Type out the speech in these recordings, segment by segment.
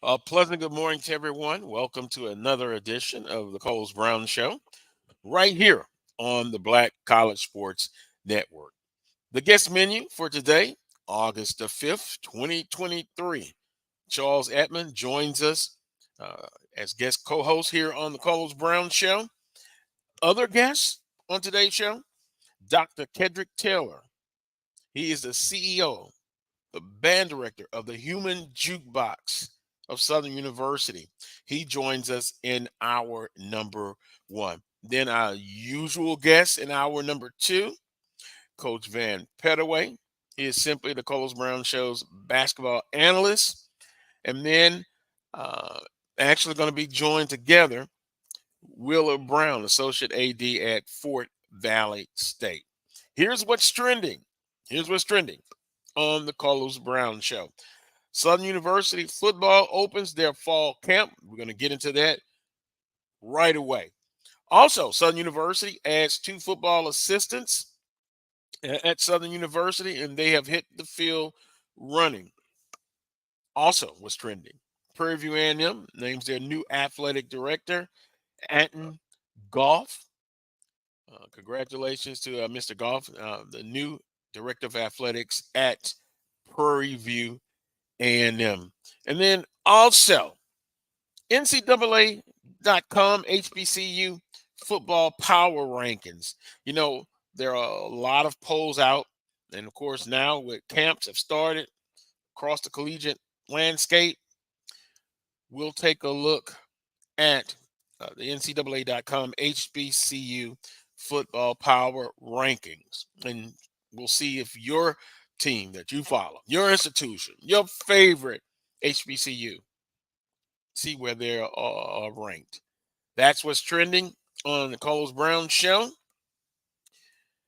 A pleasant good morning to everyone. Welcome to another edition of the Coles Brown Show, right here on the Black College Sports Network. The guest menu for today, August the 5th, 2023. Charles Edmond joins us uh, as guest co-host here on the Coles Brown Show. Other guests on today's show, Dr. Kedrick Taylor. He is the CEO, the band director of the Human Jukebox of Southern University. He joins us in hour number one. Then our usual guest in hour number two, Coach Vann Pettaway. He is simply the Coles Brown Show's basketball analyst. And then uh, actually going to be joined together, Willa Brown, Associate AD at Fort Valley State. Here's what's trending. Here's what's trending on the Carlos Brown Show. Southern University football opens their fall camp. We're going to get into that right away. Also, Southern University adds 2 football assistants at Southern University, and they have hit the field running. Also, what's trending? Prairie View A&M names their new athletic director, Anton Goff. Congratulations to Mr. Goff, the new director of athletics at Prairie View A&M. And then also, NCAA.com HBCU football power rankings. You know, there are a lot of polls out. And, of course, now with camps have started across the collegiate landscape, we'll take a look at the NCAA.com HBCU football power rankings. And we'll see if your team that you follow, your institution, your favorite HBCU, see where they are ranked. That's what's trending on the Coles Brown Show.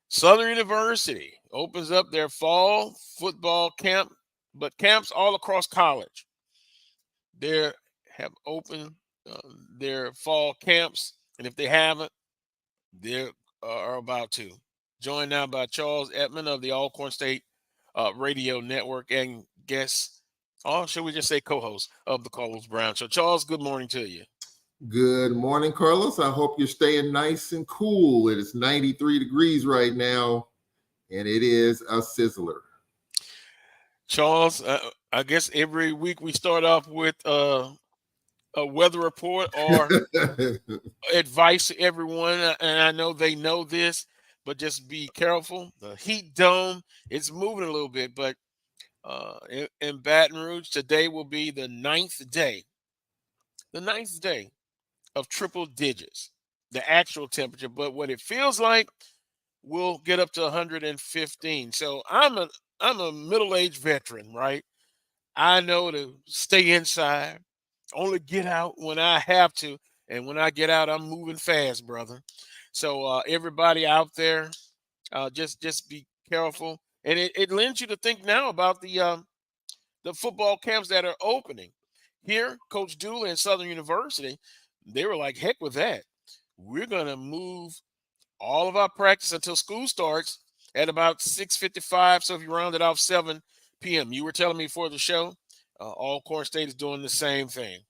Southern University opens up their fall football camp, but camps all across college. They have opened their fall camps, and if they haven't, they are about to. Joined now by Charles Edmond of the Alcorn State Radio Network and guest, or should we just say co-host of the Carlos Brown Show. Charles, good morning to you. Good morning, Carlos. I hope you're staying nice and cool. It is 93 degrees right now, and it is a sizzler. Charles, I guess every week we start off with a weather report or advice to everyone, and I know they know this, but just be careful. The heat dome, it's moving a little bit, but in Baton Rouge, today will be the ninth day of triple digits, the actual temperature, but what it feels like will get up to 115. So I'm a middle-aged veteran, right? I know to stay inside, only get out when I have to, and when I get out, I'm moving fast, brother. So everybody out there, just be careful, and it lends you to think now about the football camps that are opening. Here, Coach Dooley and Southern University, they were like, heck with that. We're going to move all of our practice until school starts at about 6:55. So if you round it off 7 p.m., you were telling me before the show, Alcorn State is doing the same thing.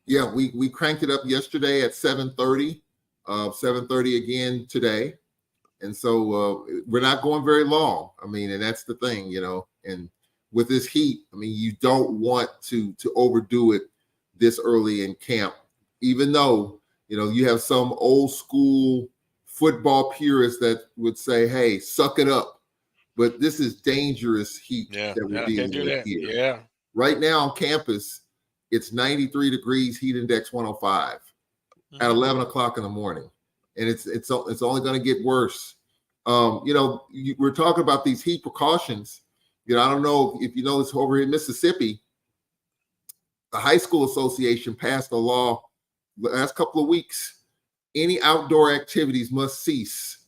Yeah, we cranked it up yesterday at 7:30, 7:30 again today. And so we're not going very long. I mean, and that's the thing, and with this heat, I mean, you don't want to overdo it this early in camp, even though, you have some old school football purists that would say, hey, suck it up. But this is dangerous heat that we're dealing with here. Yeah. Right now on campus, it's 93 degrees, heat index 105 at 11 o'clock in the morning. And it's only going to get worse. We're talking about these heat precautions. I don't know if you know this, over in Mississippi, the high school association passed a law the last couple of weeks. Any outdoor activities must cease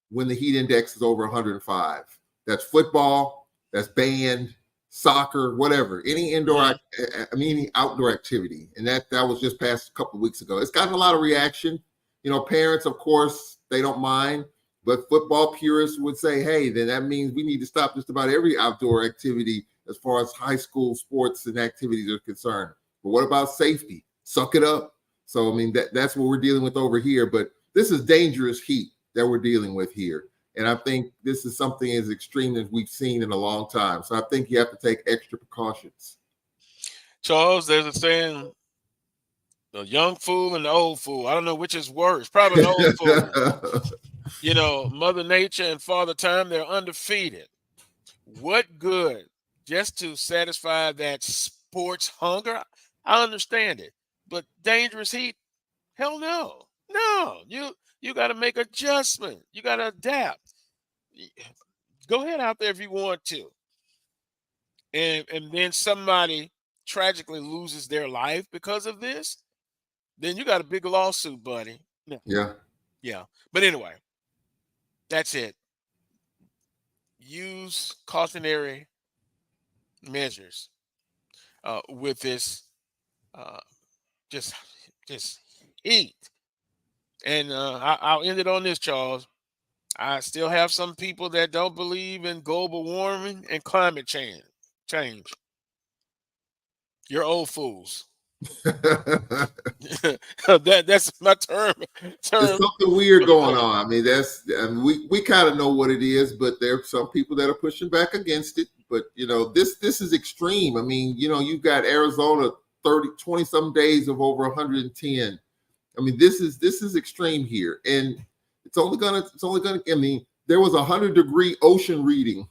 when the heat index is over 105. That's football, that's band, soccer, whatever. Any any outdoor activity. And that was just passed a couple of weeks ago. It's gotten a lot of reaction. Parents, of course, they don't mind. But football purists would say, hey, then that means we need to stop just about every outdoor activity as far as high school sports and activities are concerned. But what about safety? Suck it up. So, I mean, that's what we're dealing with over here. But this is dangerous heat that we're dealing with here. And I think this is something as extreme as we've seen in a long time. So I think you have to take extra precautions. Charles, there's a saying, the young fool and the old fool. I don't know which is worse. Probably the old fool. You know, Mother Nature and Father Time, they're undefeated. What good just to satisfy that sports hunger? I understand it. But dangerous heat? Hell no. No. You got to make adjustment. You got to adapt. Go ahead out there if you want to. And then somebody tragically loses their life because of this, then you got a big lawsuit, buddy. Yeah. Yeah. But anyway, that's it. Use cautionary measures with this uh, just heat. And I'll end it on this, Charles. I still have some people that don't believe in global warming and climate change. You're old fools. That's my term. There's something weird going on. I mean, we kind of know what it is, but there are some people that are pushing back against it. But this is extreme. I mean, you've got Arizona 20 some days of over 110. I mean, this is extreme here, and it's only gonna. I mean, there was a 100-degree ocean reading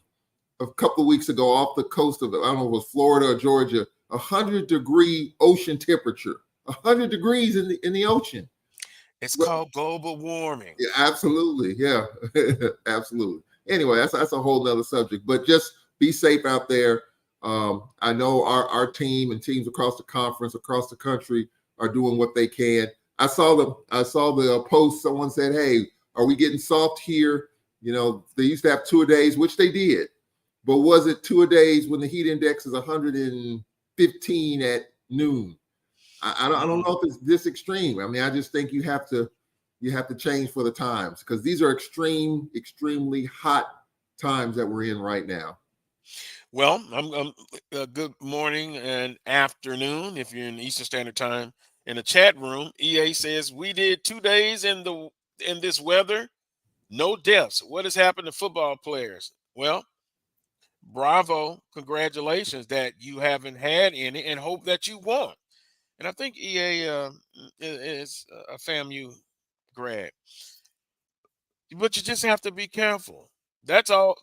a couple of weeks ago off the coast of, I don't know if it was Florida or Georgia. 100-degree ocean temperature. 100 degrees in the ocean. It's called global warming. Yeah, absolutely. Yeah, absolutely. Anyway, that's a whole nother subject. But just be safe out there. I know our team and teams across the conference, across the country, are doing what they can. I saw the post. Someone said, "Hey, are we getting soft here?" They used to have 2-a-days, which they did. But was it 2-a-days when the heat index is 115 at noon? I don't know if it's this extreme. I mean, I just think you have to change for the times, because these are extremely hot times that we're in right now. Well, I'm good morning and afternoon if you're in Eastern Standard Time. In the chat room, EA says we did 2 days in this weather, no deaths. What has happened to football players? Well, bravo, congratulations that you haven't had any, and hope that you won't. And I think EA is a FAMU grad, but you just have to be careful. That's all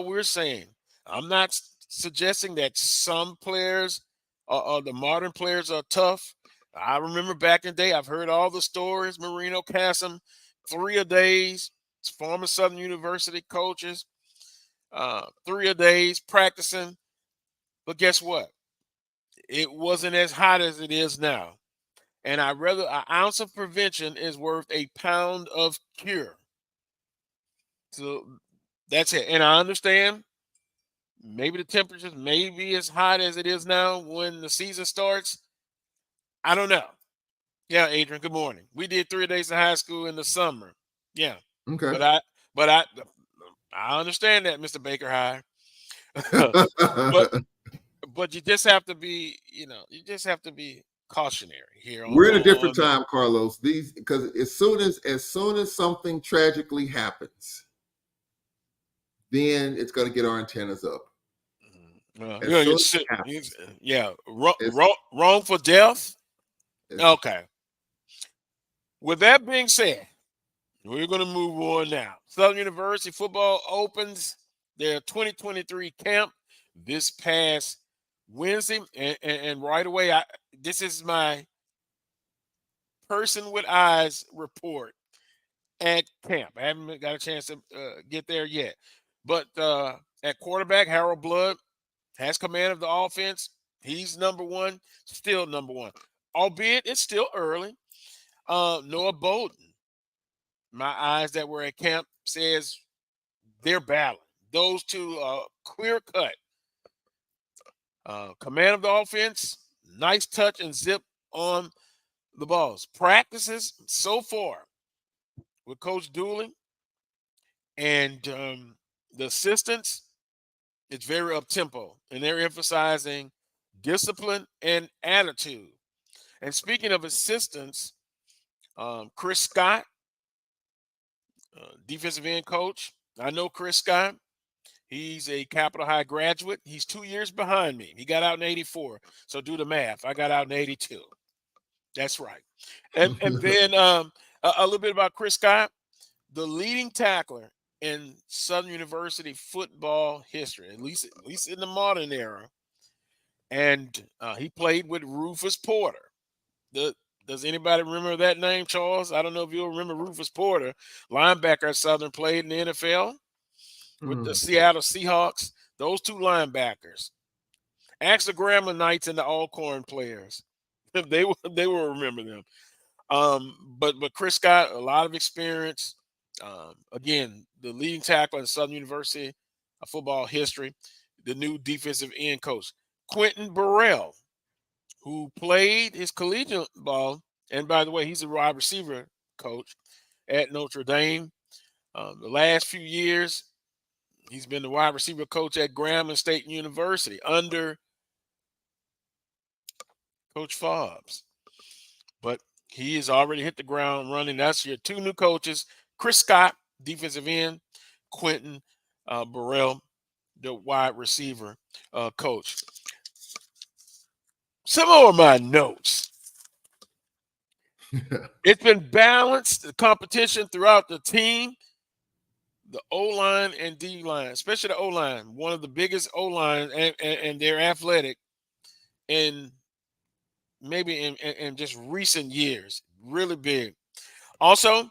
we're saying. I'm not suggesting that some players, the modern players, are tough. I remember back in the day, I've heard all the stories. Marino Cassim, 3-a-days, former Southern University coaches, 3-a-days practicing. But guess what? It wasn't as hot as it is now. And an ounce of prevention is worth a pound of cure. So that's it. And I understand maybe the temperatures may be as hot as it is now when the season starts. I don't know. Yeah, Adrian, good morning. We did 3 days of high school in the summer. Yeah. Okay. But I understand that, Mr. Baker High. but you just have to be, cautionary here. We're in a different time, Carlos. Because as soon as something tragically happens, then it's going to get our antennas up. Wrongful death. Okay. With that being said, we're going to move on now. Southern University football opens their 2023 camp this past Wednesday, and right away, this is my person with eyes report at camp. I haven't got a chance to get there yet, but at quarterback, Harold Blood has command of the offense. He's number one, still number one, albeit it's still early. Noah Bolden, my eyes that were at camp, says they're battling. Those two clear cut. Command of the offense, nice touch and zip on the balls. Practices so far with Coach Dooley and the assistants, It's very up tempo, and they're emphasizing discipline and attitude. And speaking of assistants, Chris Scott, defensive end coach. I know Chris Scott. He's a Capitol High graduate. He's 2 years behind me. He got out in '84. So do the math. I got out in '82. That's right. And then a little bit about Chris Scott, the leading tackler in Southern University football history, at least in the modern era. And he played with Rufus Porter. Does anybody remember that name, Charles? I don't know if you'll remember Rufus Porter, linebacker at Southern, played in the NFL with the Seattle Seahawks. Those two linebackers. Ask the Grambling Knights and the Alcorn players. They will remember them. But Chris Scott, a lot of experience. Again, the leading tackler in Southern University football history, the new defensive end coach. Quentin Burrell, who played his collegiate ball, and by the way, he's a wide receiver coach at Notre Dame. The last few years, he's been the wide receiver coach at Grambling State University under Coach Fobbs. But he has already hit the ground running. That's your two new coaches, Chris Scott, defensive end, Quentin Burrell, the wide receiver coach. Some more of my notes. It's been balanced, the competition throughout the team, the O-line and D-line, especially the O-line, one of the biggest O-lines, and they're athletic in maybe in just recent years, really big. Also,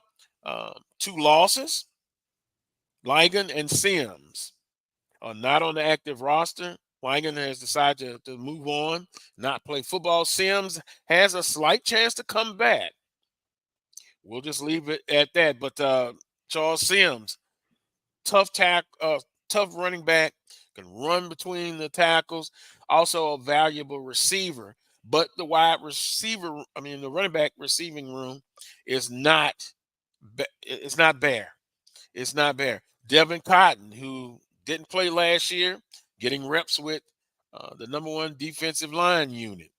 two losses, Ligon and Sims are not on the active roster. Ligon has decided to move on, not play football. Sims has a slight chance to come back. We'll just leave it at that. But Charles Sims, tough running back, can run between the tackles, also a valuable receiver. But the the running back receiving room is not it's not bare. It's not bare. Devin Cotton, who didn't play last year, getting reps with the number one defensive line unit,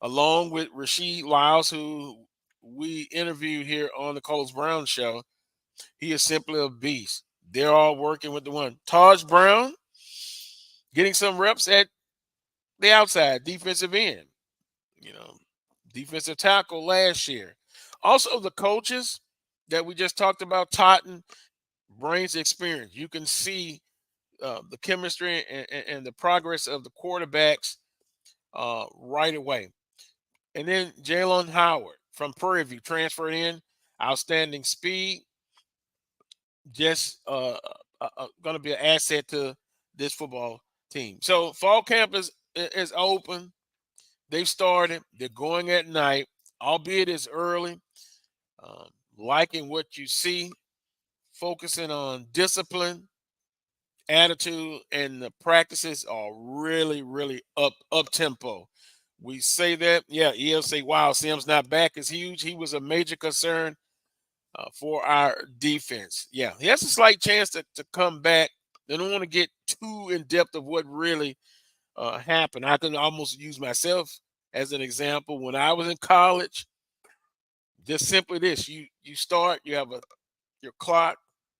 along with Rasheed Lyles, who we interviewed here on the Coles Brown Show. He is simply a beast. They're all working with the one. Taj Brown getting some reps at the outside, defensive end, defensive tackle last year. Also, the coaches that we just talked about, Totten, brings experience. You can see the chemistry and the progress of the quarterbacks right away. And then Jalen Howard from Prairie View transferred in, outstanding speed, just going to be an asset to this football team. So fall camp is open. They've started. They're going at night, albeit it's early. Liking what you see, focusing on discipline, attitude, and the practices are really, really up tempo. We say that, yeah, EL say, wow, Sims not back is huge. He was a major concern for our defense. Yeah, he has a slight chance to come back. They don't want to get too in depth of what really happened. I can almost use myself as an example. When I was in college, just simply this: you start, you have your clock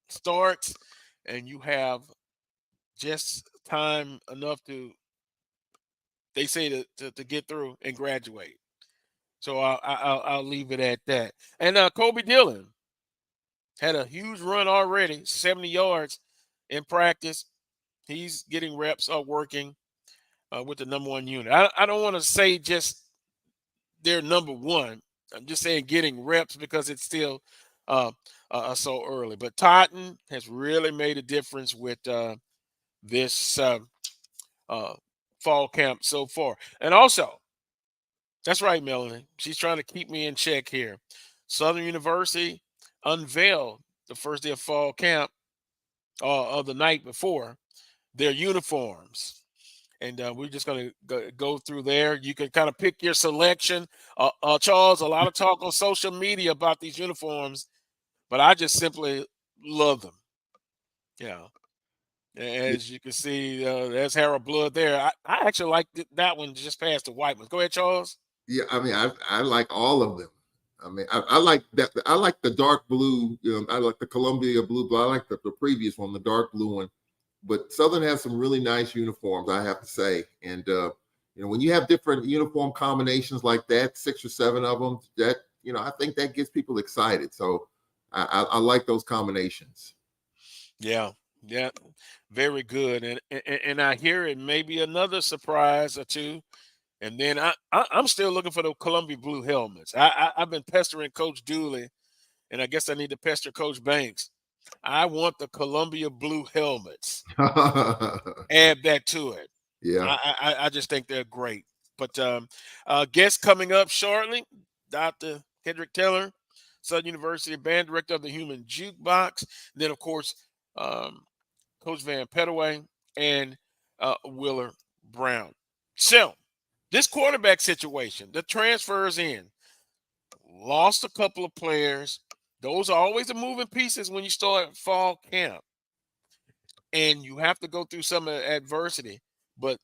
starts, and you have just time enough to, they say, to get through and graduate. So I'll leave it at that. And Kobe Dillon had a huge run already, 70 yards in practice. He's getting reps, working with the number one unit. I don't want to say just they're number one. I'm just saying getting reps because it's still so early. But Totten has really made a difference with this fall camp so far. And also, that's right, Melanie. She's trying to keep me in check here. Southern University unveiled the first day of fall camp of the night before their uniforms. And we're just going to go through there. You can kind of pick your selection. Charles, a lot of talk on social media about these uniforms, but I just simply love them. Yeah. As you can see, there's Harold Blood there. I actually like that one just past the white one. Go ahead, Charles. Yeah, I mean, I like all of them. I mean, I like that. I like the dark blue. I like the Columbia blue, but I like the previous one, the dark blue one. But Southern has some really nice uniforms, I have to say. And when you have different uniform combinations like that, 6 or 7 of them, that I think that gets people excited. So I like those combinations. Yeah, yeah, very good. And I hear it may be another surprise or two. And then I'm still looking for the Columbia blue helmets. I've been pestering Coach Dooley, and I guess I need to pester Coach Banks. I want the Columbia blue helmets. Add that to it. Yeah. I just think they're great. But guest coming up shortly, Dr. Kedrick Taylor, Southern University Band Director of the Human Jukebox. And then, of course, um, Coach Vann Pettaway and Willer Brown. So, this quarterback situation, the transfers in, lost a couple of players. Those are always the moving pieces when you start fall camp. And you have to go through some adversity. But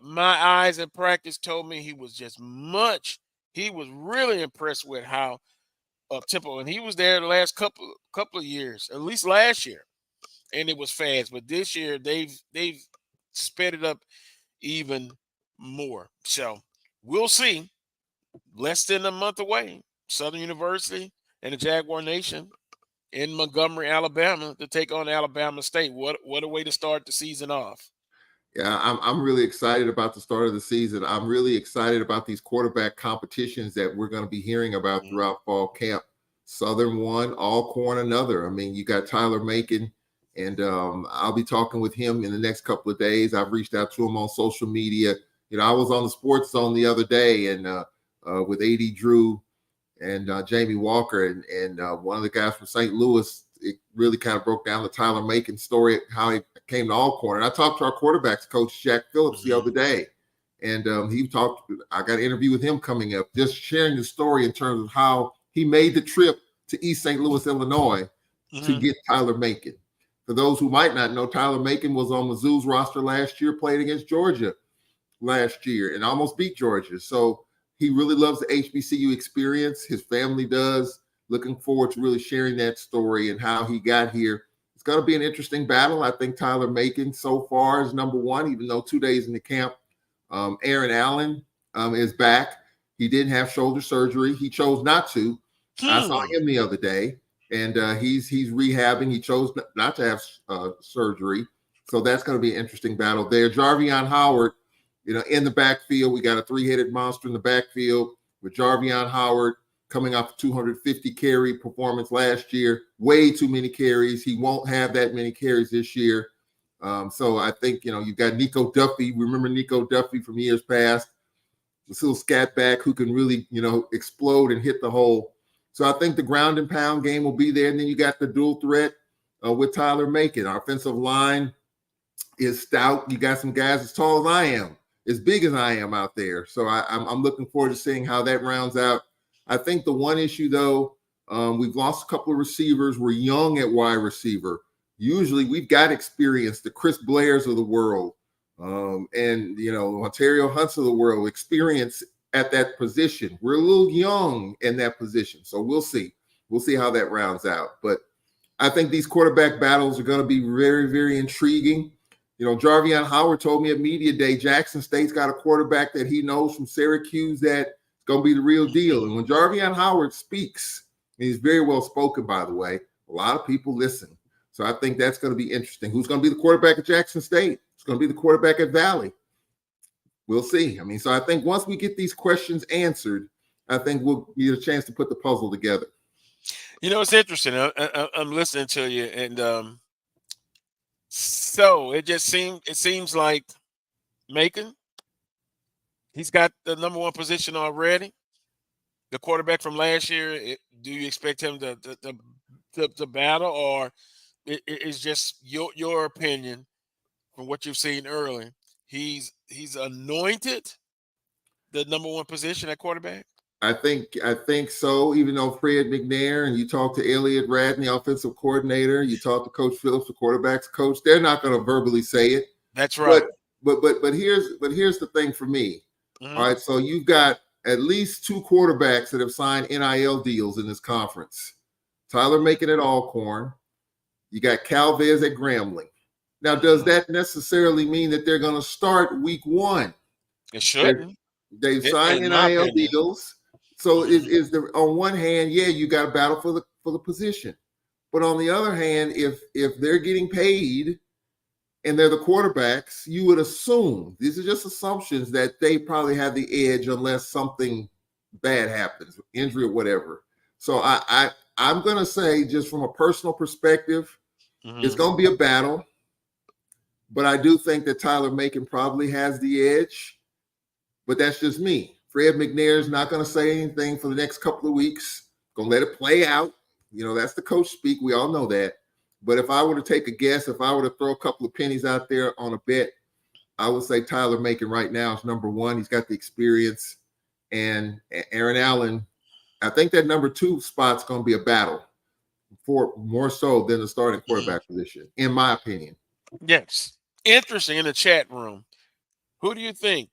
my eyes in practice told me he was really impressed with how up tempo. And he was there the last couple of years, at least last year. And it was fast. But this year they've sped it up even more. So we'll see. Less than a month away. Southern University and the Jaguar Nation in Montgomery, Alabama, to take on Alabama State. What a way to start the season off. Yeah, I'm really excited about the start of the season. I'm really excited about these quarterback competitions that we're going to be hearing about throughout fall camp. Southern one, Alcorn another. I mean, you got Tyler Macon, and I'll be talking with him in the next couple of days. I've reached out to him on social media. I was on the Sports Zone the other day and with A.D. Drew and Jamie Walker and one of the guys from St. Louis. It really kind of broke down the Tyler Macon story, how he came to Alcorn. And I talked to our quarterbacks coach, Jack Phillips, the other day. And I got an interview with him coming up, just sharing the story in terms of how he made the trip to East St. Louis, Illinois to get Tyler Macon. For those who might not know, Tyler Macon was on Mizzou's roster last year, played against Georgia last year and almost beat Georgia. So he really loves the HBCU experience. His family does. Looking forward to really sharing that story and how he got here. It's going to be an interesting battle. I think Tyler Macon so far is number one, even though 2 days in the camp. Aaron Allen is back. He didn't have shoulder surgery. He chose not to. I saw him the other day, and he's rehabbing. He chose not to have surgery. So that's going to be an interesting battle there. Jarvion Howard, in the backfield. We got a 3-headed monster in the backfield with Jarvion Howard, coming off a 250 carry performance last year, way too many carries. He won't have that many carries this year. So I think, you've got Nico Duffy. Remember Nico Duffy from years past, this little scat back who can really, explode and hit the hole. So I think the ground and pound game will be there. And then you got the dual threat with Tyler Macon. Our offensive line is stout. You got some guys as tall as I am, as big as I am out there. So I'm looking forward to seeing how that rounds out. I think the one issue, though, we've lost a couple of receivers. We're young at wide receiver. Usually we've got experience, the Chris Blairs of the world, and, Ontario Hunts of the world, experience at that position. We're a little young in that position. So we'll see. We'll see how that rounds out. But I think these quarterback battles are going to be very, very intriguing. Jarvion Howard told me at Media Day, Jackson State's got a quarterback that he knows from Syracuse that going to be the real deal. And when Jarvion Howard speaks, and he's very well spoken, by the way, a lot of people listen. So I think that's going to be interesting. Who's going to be the quarterback at Jackson State? Who's going to be the quarterback at Valley? We'll see. I mean, so I think once we get these questions answered, I think we'll get a chance to put the puzzle together. It's interesting. I'm listening to you, and so it seems like Macon, he's got the number one position already. The quarterback from last year, do you expect him to battle, or it's just your opinion from what you've seen early? He's anointed the number one position at quarterback. I think so. Even though Fred McNair, and you talk to Elliott Radney, offensive coordinator, you talk to Coach Phillips, the quarterbacks coach, they're not going to verbally say it. That's But right. here's the thing for me. Mm-hmm. All right, so you've got at least 2 quarterbacks that have signed NIL deals in this conference. Tyler Macon at Alcorn. You got Calvez at Grambling. Now, does that necessarily mean that they're going to start week 1? It shouldn't. They've signed In my NIL opinion. deals. So is the on one hand, yeah, you got to battle for the position. But on the other hand, if they're getting paid and they're the quarterbacks, you would assume, these are just assumptions, that they probably have the edge unless something bad happens, injury or whatever. So I'm going to say, just from a personal perspective, it's going to be a battle. But I do think that Tyler Macon probably has the edge. But that's just me. Fred McNair is not going to say anything for the next couple of weeks. Going to let it play out. You know, that's the coach speak. We all know that. But if I were to take a guess, if I were to throw a couple of pennies out there on a bet, I would say Tyler Macon right now is number 1. He's got the experience. And Aaron Allen, I think that number 2 spot's going to be a battle, for more so than the starting quarterback position, in my opinion. Yes. Interesting in the chat room. Who do you think?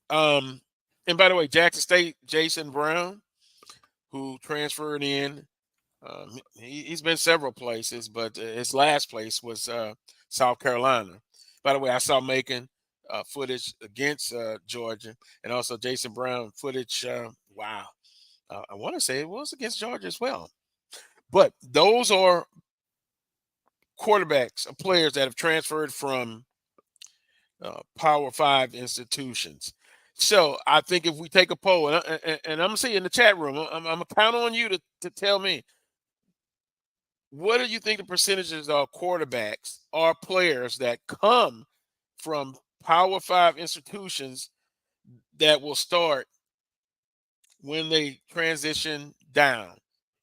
And by the way, Jackson State, Jason Brown, who transferred in, he's been several places, but his last place was South Carolina. By the way, I saw Macon footage against Georgia, and also Jason Brown footage. Wow. I want to say it was against Georgia as well. But those are quarterbacks, players that have transferred from Power 5 institutions. So I think if we take a poll, and I'm going to see in the chat room, I'm going to count on you to tell me, what do you think the percentages of quarterbacks or players that come from Power 5 institutions that will start when they transition down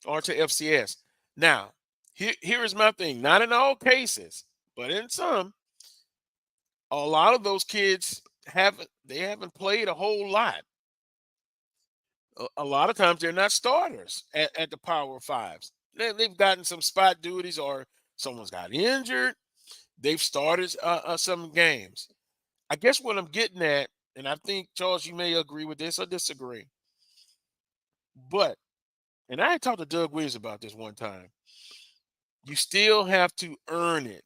onto FCS? Now, here is my thing. Not in all cases, but in some, a lot of those kids haven't played a whole lot. A lot of times they're not starters at the Power 5s. They've gotten some spot duties, or someone's got injured. They've started some games. I guess what I'm getting at, and I think, Charles, you may agree with this or disagree, but, and I had talked to Doug Williams about this one time, you still have to earn it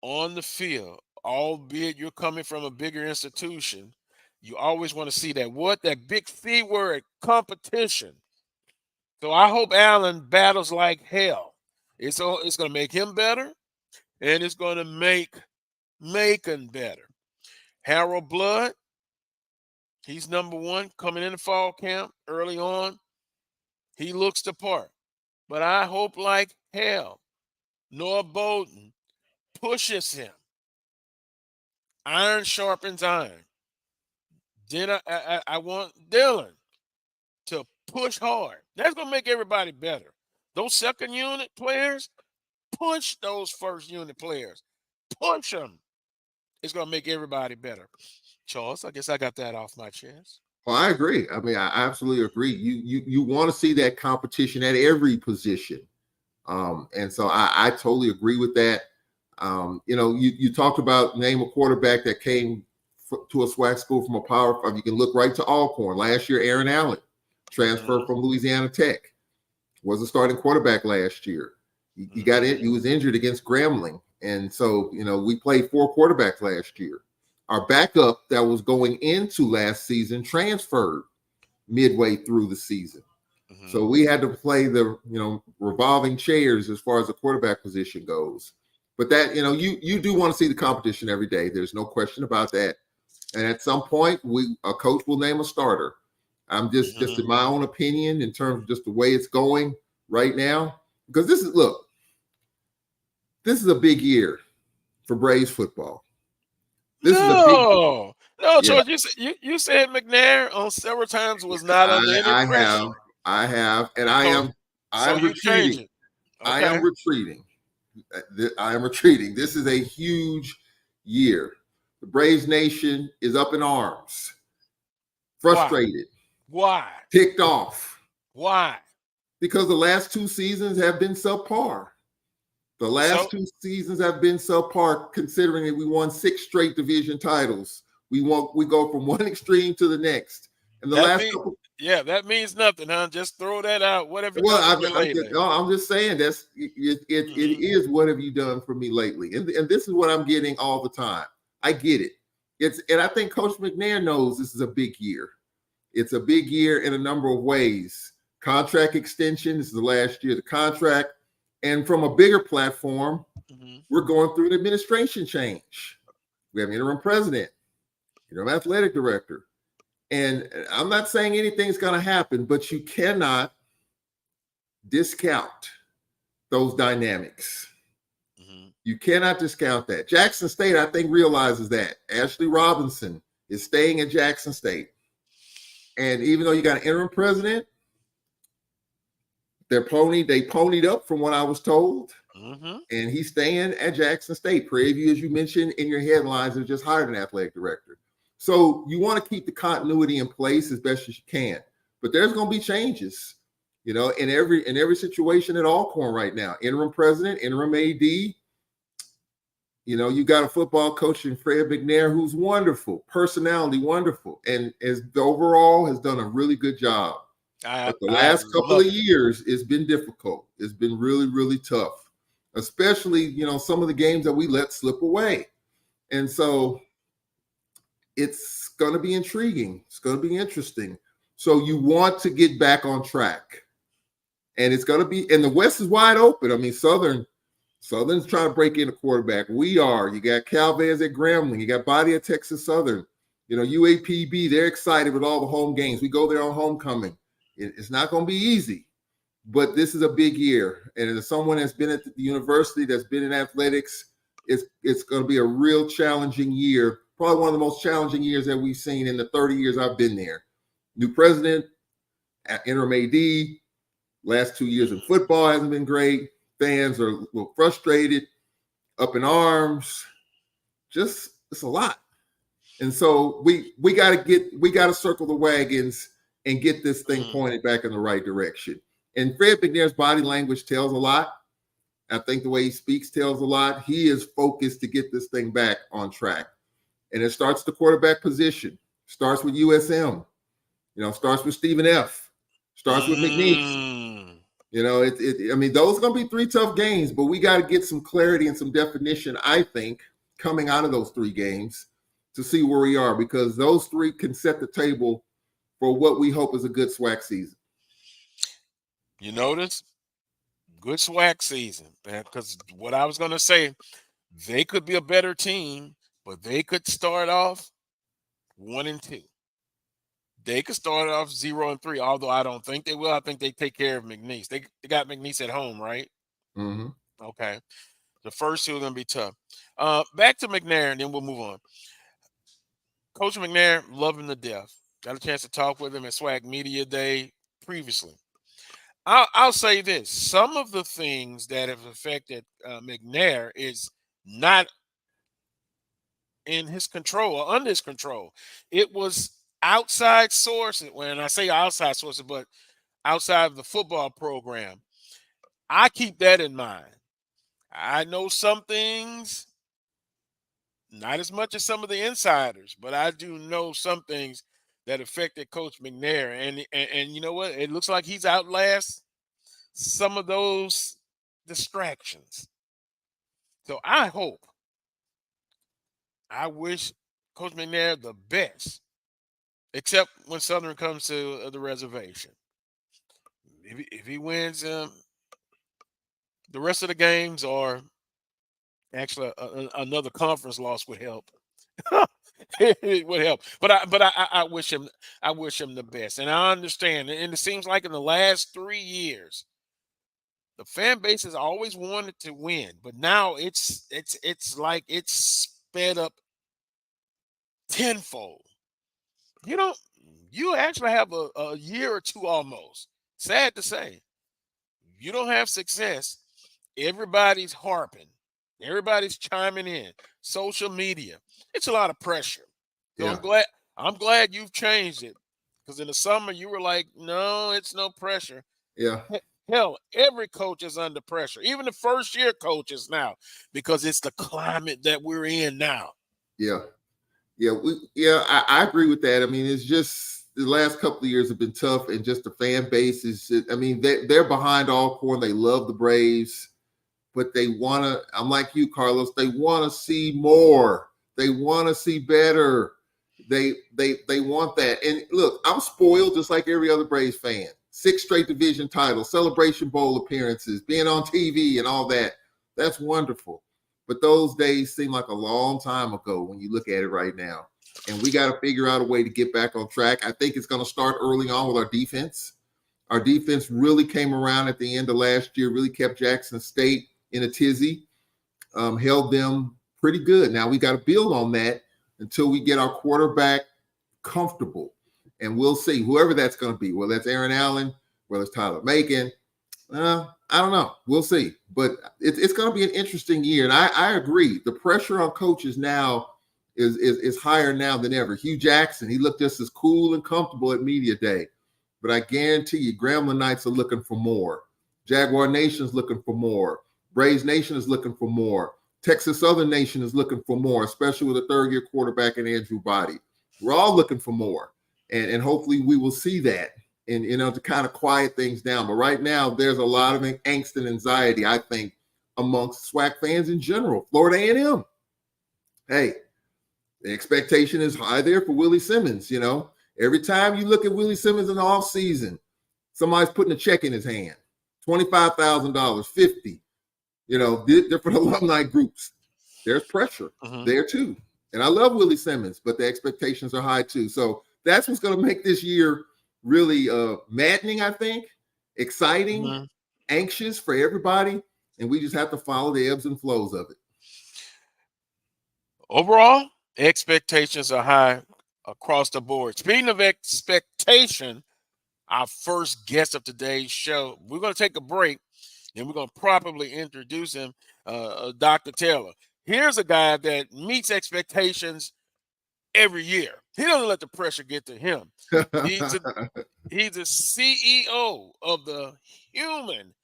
on the field, albeit you're coming from a bigger institution. You always want to see that big C word, competition. So I hope Allen battles like hell. It's going to make him better, and it's going to make Macon better. Harold Blood, he's number 1 coming into fall camp early on. He looks the part. But I hope like hell Noah Bowden pushes him. Iron sharpens iron. Then I want Dylan to push hard. That's going to make everybody better. Those second unit players, push those first unit players. Push them. It's going to make everybody better. Charles, I guess I got that off my chest. Well, I agree. I mean, I absolutely agree. You want to see that competition at every position. And so I totally agree with that. You know, you talked about name a quarterback that came to a SWAC school from a Power 5. You can look right to Alcorn. Last year, Aaron Allen transferred from Louisiana Tech. Was a starting quarterback last year. He got in. He was injured against Grambling. And so, you know, we played 4 quarterbacks last year. Our backup that was going into last season transferred midway through the season. So we had to play the, you know, revolving chairs as far as the quarterback position goes. But that, you know, you do want to see the competition every day. There's no question about that. And at some point, a coach will name a starter. I'm just in my own opinion, in terms of just the way it's going right now, because this is a big year for Braves football. No, George, you said McNair on several times was not under any pressure. I have, and I'm retreating. Okay. I am retreating. I am retreating. This is a huge year. The Braves Nation is up in arms, frustrated. Why? ticked off. Why? Because the last 2 seasons have been subpar. The last So 2 seasons have been subpar, considering that we won 6 straight division titles. We go from one extreme to the next. And the that last mean, couple, yeah, that means nothing, huh? Just throw that out. What have you well, done for me lately? I'm just saying it is what have you done for me lately, and this is what I'm getting all the time. I get it. And I think Coach McNair knows this is a big year. It's a big year in a number of ways. Contract extension. This is the last year of the contract, and from a bigger platform, we're going through an administration change. We have an interim president, interim athletic director. And I'm not saying anything's going to happen, but you cannot discount those dynamics. You cannot discount that. Jackson State, I think, realizes that. Ashley Robinson is staying at Jackson State. And even though you got an interim president, they ponied up from what I was told. And he's staying at Jackson State. Prairie View, as you mentioned in your headlines, have just hired an athletic director. So you want to keep the continuity in place as best as you can. But there's going to be changes, in every situation at Alcorn right now. Interim president, interim AD. You got a football coach in Fred McNair who's wonderful, personality wonderful, and as the overall has done a really good job. But the last couple of years, it's been difficult. It's been really, really tough, especially, some of the games that we let slip away. And so it's going to be intriguing. It's going to be interesting. So you want to get back on track. And it's going to be, and the West is wide open. I mean, Southern's trying to break in a quarterback. We are. You got Calvez at Grambling. You got Body at Texas Southern. UAPB, they're excited with all the home games. We go there on homecoming. It's not going to be easy, but this is a big year. And as someone that's been at the university, that's been in athletics, it's going to be a real challenging year. Probably one of the most challenging years that we've seen in the 30 years I've been there. New president, interim AD. Last 2 years in football hasn't been great. Fans are a little frustrated, up in arms. Just, it's a lot. And so we got to circle the wagons and get this thing pointed back in the right direction. And Fred McNair's body language tells a lot. I think the way he speaks tells a lot. He is focused to get this thing back on track. And it starts the quarterback position. Starts with USM. Starts with Stephen F. Starts with McNeese. I mean, those are going to be 3 tough games, but we got to get some clarity and some definition, I think, coming out of those 3 games to see where we are, because those 3 can set the table for what we hope is a good SWAC season. You notice? Good SWAC season, man, because what I was going to say, they could be a better team, but they could start off 1-2. They could start off 0-3, although I don't think they will. I think they take care of McNeese. They got McNeese at home, right? Okay. The first 2 are going to be tough. Back to McNair, and then we'll move on. Coach McNair, love him to death. Got a chance to talk with him at SWAC Media Day previously. I'll say this. Some of the things that have affected McNair is not in his control or under his control. It was outside sources. When I say outside sources, but outside of the football program. I keep that in mind. I know some things, not as much as some of the insiders, but I do know some things that affected Coach McNair. And you know what? It looks like he's outlast some of those distractions. So I wish Coach McNair the best, except when Southern comes to the reservation. If he wins the rest of the games, or actually another conference loss would help. It would help, but I wish him the best, and I understand. And it seems like in the last 3 years, the fan base has always wanted to win, but now it's like it's sped up tenfold. You actually have a year or 2 almost. Sad to say, you don't have success. Everybody's harping. Everybody's chiming in. Social media. It's a lot of pressure. So Yeah. I'm glad you've changed it. Because in the summer, you were like, no, it's no pressure. Yeah. Hell, every coach is under pressure, even the first-year coaches now, because it's the climate that we're in now. Yeah. I agree with that. I mean, it's just the last couple of years have been tough, and just the fan base is just, I mean, they're behind Alcorn. They love the Braves, but they want to, I'm like you, Carlos, they want to see more. They want to see better. They want that. And look, I'm spoiled just like every other Braves fan. 6 straight division titles, Celebration Bowl appearances, being on TV and all that. That's wonderful. But those days seem like a long time ago when you look at it right now. And we got to figure out a way to get back on track. I think it's going to start early on with our defense. Our defense really came around at the end of last year, really kept Jackson State in a tizzy, held them pretty good. Now we got to build on that until we get our quarterback comfortable. And we'll see, whoever that's going to be, whether that's Aaron Allen, whether it's Tyler Macon, I don't know. We'll see. But it's going to be an interesting year. And I agree. The pressure on coaches now is higher now than ever. Hugh Jackson, he looked just as cool and comfortable at Media Day. But I guarantee you, Grambling Knights are looking for more. Jaguar Nation is looking for more. Braves Nation is looking for more. Texas Southern Nation is looking for more, especially with a third-year quarterback in Andrew Body. We're all looking for more. And hopefully we will see that and, to kind of quiet things down. But right now, there's a lot of angst and anxiety, I think, amongst SWAC fans in general. Florida A&M. Hey, the expectation is high there for Willie Simmons, Every time you look at Willie Simmons in the offseason, somebody's putting a check in his hand. $25,000, $50,000, different alumni groups. There's pressure there too. And I love Willie Simmons, but the expectations are high too. So that's what's going to make this year really maddening, I think, exciting, anxious for everybody. And we just have to follow the ebbs and flows of it. Overall, expectations are high across the board. Speaking of expectation, our first guest of today's show, we're going to take a break, and we're going to properly introduce him, Dr. Taylor. Here's a guy that meets expectations every year. He doesn't let the pressure get to him. He's the CEO of the Human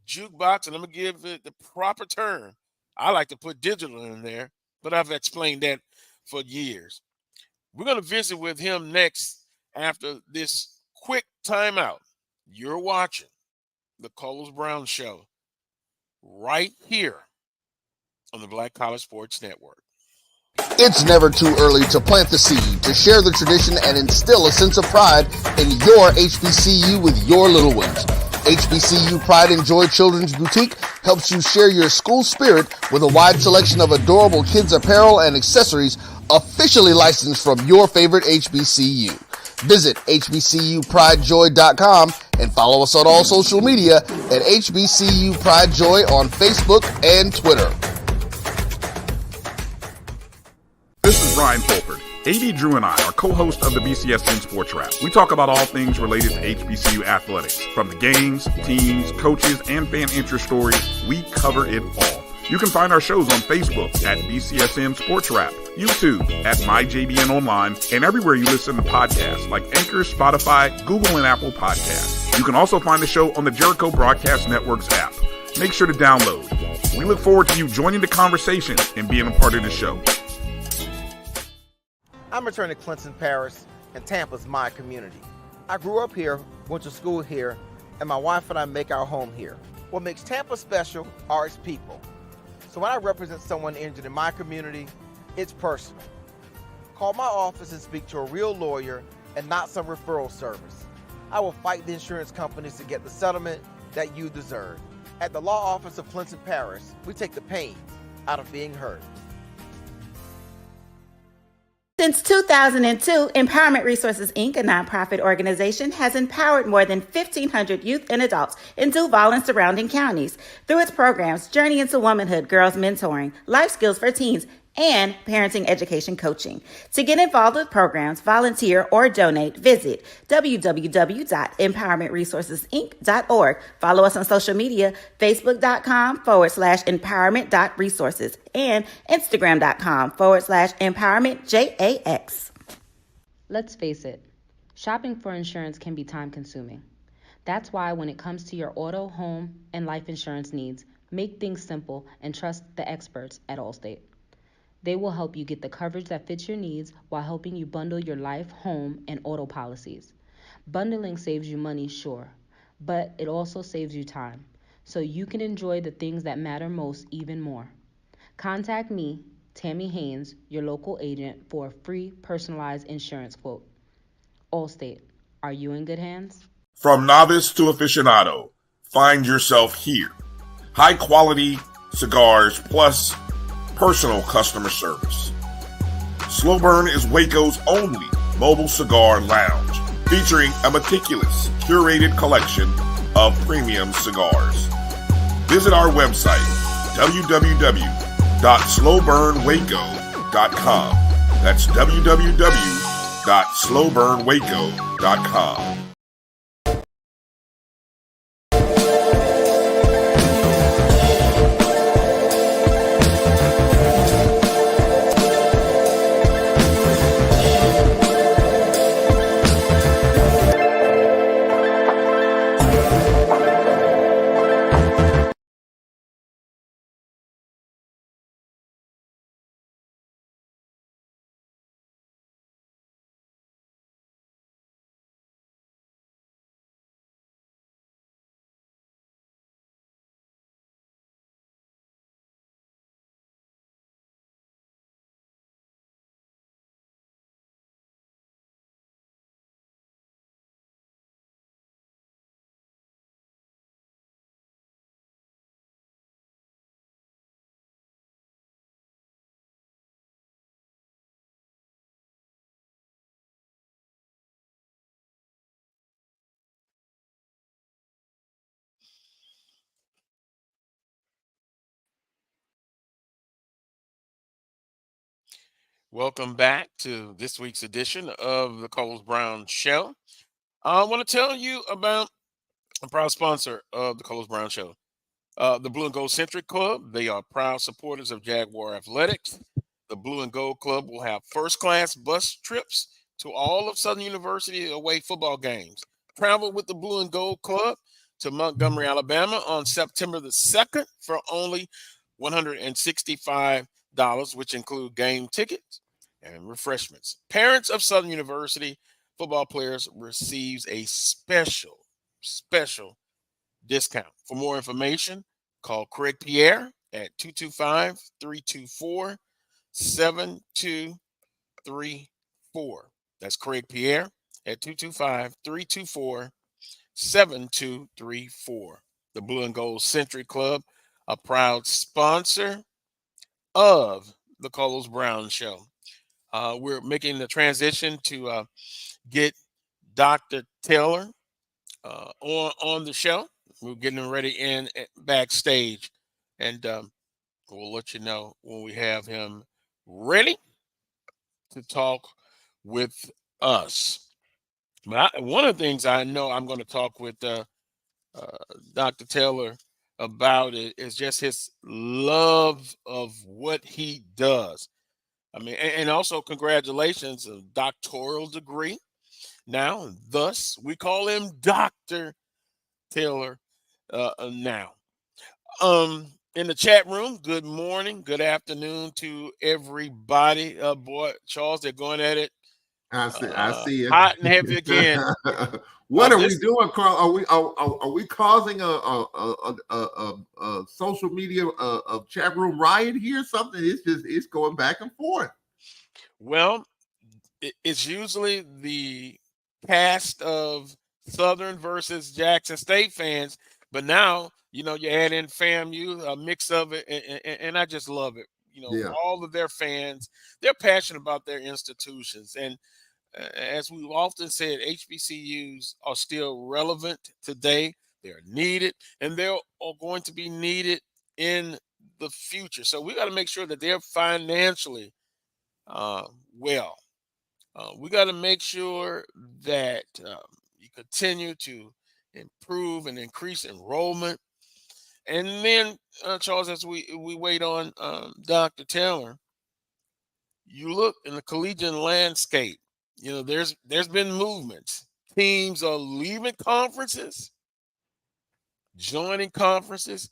Jukebox, and I'm going to give it the proper term. I like to put digital in there, but I've explained that for years. We're going to visit with him next after this quick timeout. You're watching the Coles Brown Show right here on the Black College Sports Network. It's never too early to plant the seed, to share the tradition, and instill a sense of pride in your HBCU with your little ones. HBCU Pride and Joy Children's Boutique helps you share your school spirit with a wide selection of adorable kids apparel and accessories officially licensed from your favorite HBCU. Visit hbcupridejoy.com and follow us on all social media at HBCU Pride Joy on Facebook and Twitter. This is Ryan Fulford. AD Drew and I are co-hosts of the BCSN Sports Wrap. We talk about all things related to HBCU athletics. From the games, teams, coaches, and fan interest stories, we cover it all. You can find our shows on Facebook at BCSN Sports Wrap, YouTube at MyJBN Online, and everywhere you listen to podcasts like Anchor, Spotify, Google, and Apple Podcasts. You can also find the show on the Jericho Broadcast Network's app. Make sure to download. We look forward to you joining the conversation and being a part of the show. I'm returning to Clinton Parish, and Tampa's my community. I grew up here, went to school here, and my wife and I make our home here. What makes Tampa special are its people. So when I represent someone injured in my community, it's personal. Call my office and speak to a real lawyer and not some referral service. I will fight the insurance companies to get the settlement that you deserve. At the law office of Clinton Parish, we take the pain out of being hurt. Since 2002, Empowerment Resources, Inc., a nonprofit organization, has empowered more than 1,500 youth and adults in Duval and surrounding counties through its programs Journey into Womanhood, Girls Mentoring, Life Skills for Teens, and Parenting Education Coaching. To get involved with programs, volunteer, or donate, visit www.empowermentresourcesinc.org. Follow us on social media, facebook.com/empowerment.resources and Instagram.com/empowermentJAX. Let's face it, Shopping for insurance can be time consuming. That's why when it comes to your auto, home, and life insurance needs, make things simple and trust the experts at Allstate. They will help you get the coverage that fits your needs while helping you bundle your life, home, and auto policies. Bundling saves you money, sure, but it also saves you time, so you can enjoy the things that matter most even more. Contact me, Tammy Haynes, your local agent, for a free personalized insurance quote. Allstate, are you in good hands? From novice to aficionado, find yourself here. High quality cigars plus personal customer service. Slow Burn is Waco's only mobile cigar lounge, featuring a meticulous, curated collection of premium cigars. Visit our website, www.slowburnwaco.com. That's www.slowburnwaco.com. Welcome back to this week's edition of the Coles Brown Show. I want to tell you about a proud sponsor of the Coles Brown Show, the Blue and Gold Centric Club. They are proud supporters of Jaguar Athletics. The Blue and Gold Club will have first-class bus trips to all of Southern University away football games. Travel with the Blue and Gold Club to Montgomery, Alabama on September the 2nd for only $165, which include game tickets and refreshments. Parents of Southern University football players receives a special discount. For more information, call Craig Pierre at 225-324-7234. That's Craig Pierre at 225-324-7234. The Blue and Gold Century Club, a proud sponsor of the Coles Brown Show. We're making the transition to get Dr. Taylor on the show. We're getting ready in backstage, and we'll let you know when we have him ready to talk with us. But one of the things I know I'm going to talk with Dr. Taylor about it is just his love of what he does. I mean, and also congratulations, a doctoral degree. Now, thus, we call him Dr. Taylor now. In the chat room, good morning, good afternoon to everybody. Boy, Charles, they're going at it. I see it. Hot and heavy again. What are we doing, Carl? Are we causing a social media chat room riot here? Something? It's going back and forth. Well, it's usually the cast of Southern versus Jackson State fans, but now you add in FAMU, a mix of it, and I just love it. All of their fans, they're passionate about their institutions, and as we've often said, HBCUs are still relevant today. They're needed, and they're going to be needed in the future. So we got to make sure that they're financially well. We got to make sure that you continue to improve and increase enrollment. And then, Charles, as we wait on Dr. Taylor, you look in the collegiate landscape. there's been movements. Teams are leaving conferences, joining conferences.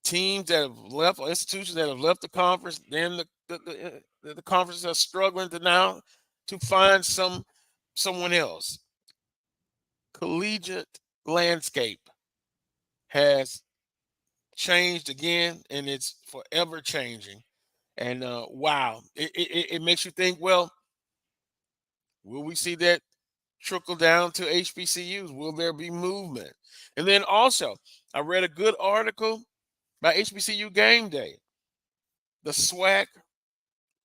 Teams that have left, or institutions that have left the conference, then the conferences are struggling to find someone else. Collegiate landscape has changed again, and it's forever changing. And wow, it makes you think, well, will we see that trickle down to HBCUs? Will there be movement? And then also, I read a good article by HBCU Game Day. The SWAC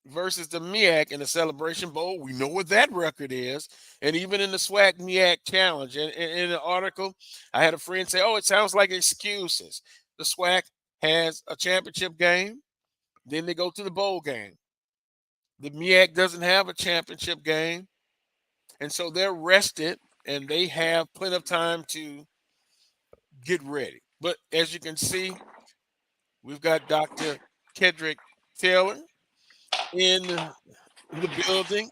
versus the MEAC in the Celebration Bowl. We know what that record is. And even in the SWAC MEAC Challenge, and in the article, I had a friend say, oh, it sounds like excuses. The SWAC has a championship game, then they go to the bowl game. The MEAC doesn't have a championship game, and so they're rested, and they have plenty of time to get ready. But as you can see, we've got Dr. Kedrick Taylor in the building.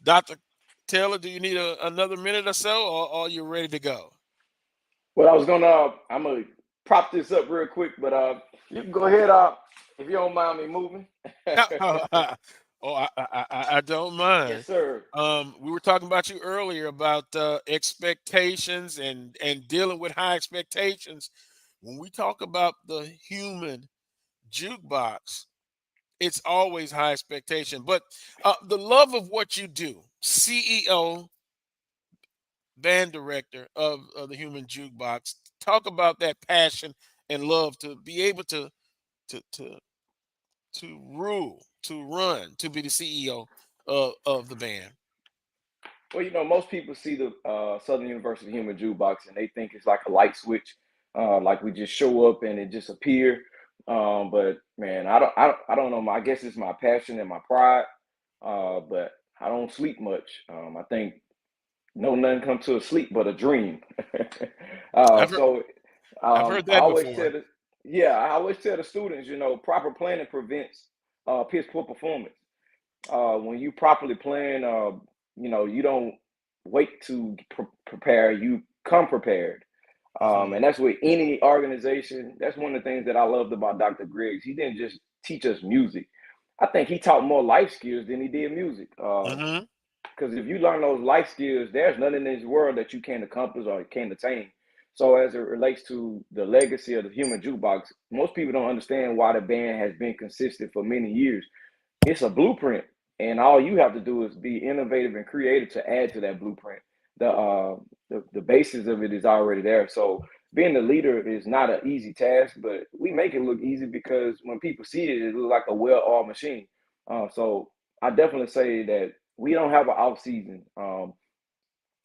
Dr. Taylor, do you need another minute or so, or are you ready to go? Well, I'm gonna prop this up real quick, but you can go ahead, if you don't mind me moving. Oh, I don't mind. Yes, sir. We were talking about you earlier about expectations and dealing with high expectations. When we talk about the human jukebox, it's always high expectation. But the love of what you do, CEO, band director of the Human Jukebox, talk about that passion and love to be able to rule, to run, to be the CEO of the band. Well, most people see the Southern University Human Jukebox and they think it's like a light switch, like we just show up and it just appear. But man, I don't know. I guess it's my passion and my pride. But I don't sleep much. I think nothing comes to a sleep but a dream. I've heard that before. I always tell the students, proper planning prevents piss poor performance. When you properly plan, you don't wait to prepare, you come prepared. And that's with any organization. That's one of the things that I loved about Dr. Griggs. He didn't just teach us music. I think he taught more life skills than he did music. Because if you learn those life skills, there's nothing in this world that you can't accomplish or can't attain. So as it relates to the legacy of the Human Jukebox, most people don't understand why the band has been consistent for many years. It's a blueprint, and all you have to do is be innovative and creative to add to that blueprint. The basis of it is already there. So being the leader is not an easy task, but we make it look easy because when people see it, it looks like a well-oiled machine. So I definitely say that we don't have an off season.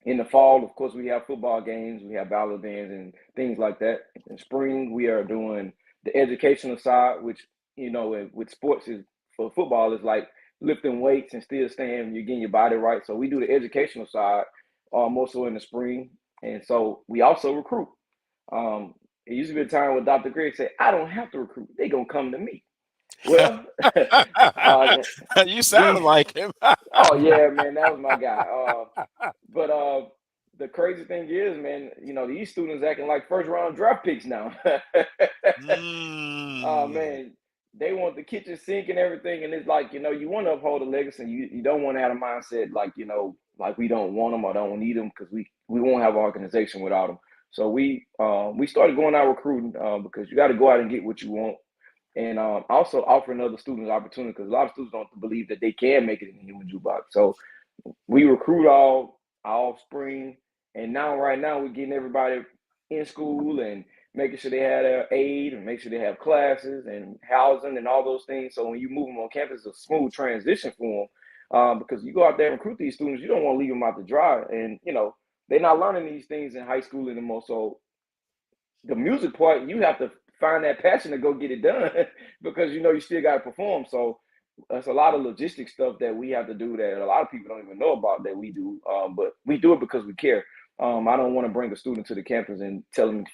In the fall, of course, we have football games, we have ballad bands and things like that. In spring, we are doing the educational side, which, with sports is for football is like lifting weights and still staying, you're getting your body right. So we do the educational side more so in the spring. And so we also recruit. It used to be a time when Dr. Griggs said, I don't have to recruit. They're going to come to me. Well, you sounded like him. Oh yeah, man, that was my guy. But the crazy thing is, man, these students acting like first round draft picks now. Man, they want the kitchen sink and everything, and it's like, you want to uphold a legacy. You don't want to have a mindset like, like we don't want them or don't need them because we won't have an organization without them. So we started going out recruiting because you got to go out and get what you want. And also offering other students opportunity because a lot of students don't believe that they can make it in the Human Jukebox. So we recruit all spring, and right now we're getting everybody in school and making sure they have their aid and make sure they have classes and housing and all those things. So when you move them on campus, it's a smooth transition for them because you go out there and recruit these students, you don't want to leave them out to dry. And, they're not learning these things in high school anymore. So the music part, you have to find that passion to go get it done because you still got to perform. So that's a lot of logistic stuff that we have to do that a lot of people don't even know about that we do, but we do it because we care. I don't want to bring a student to the campus and tell them to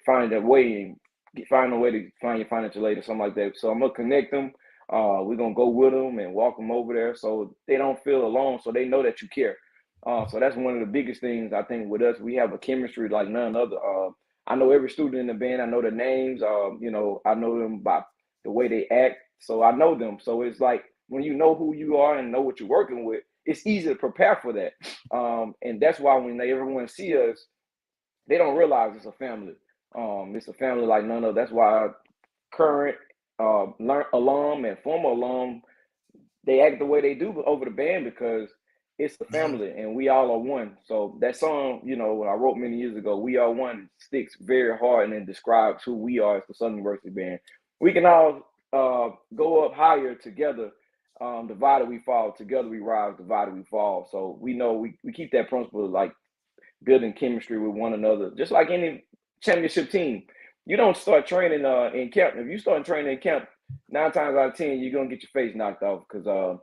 find their way and find a way to find your financial aid or something like that. So I'm gonna connect them We're gonna go with them and walk them over there so they don't feel alone, so they know that you care. So that's one of the biggest things I think with us. We have a chemistry like none other. I know every student in the band. I know their names. I know them by the way they act. So I know them. So it's like when you know who you are and know what you're working with, it's easy to prepare for that. And that's why when everyone see us, they don't realize it's a family. It's a family like none other. That's why current alum and former alum, they act the way they do over the band because it's a family and we all are one. So that song, I wrote many years ago, "We Are One," sticks very hard and it describes who we are as the Southern University Band. We can all go up higher together. Divided we fall, together we rise, divided we fall. So we know we keep that principle, like building chemistry with one another, just like any championship team. You don't start training in camp. If you start training in camp, 9 times out of 10, you're gonna get your face knocked off because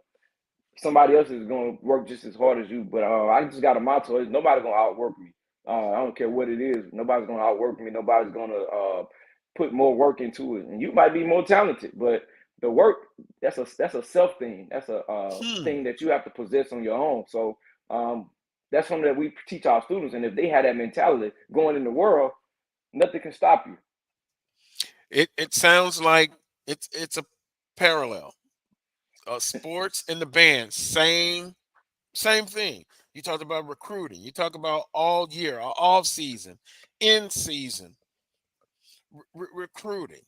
somebody else is gonna work just as hard as you. But I just got a motto: is nobody's gonna outwork me. I don't care what it is. Nobody's gonna outwork me. Nobody's gonna put more work into it. And you might be more talented, but the work, that's a self thing. That's a thing that you have to possess on your own. So that's something that we teach our students. And if they have that mentality going in the world, nothing can stop you. It sounds like it's a parallel. Sports and the band, same thing. You talked about recruiting. You talk about all year, off season, in season, recruiting.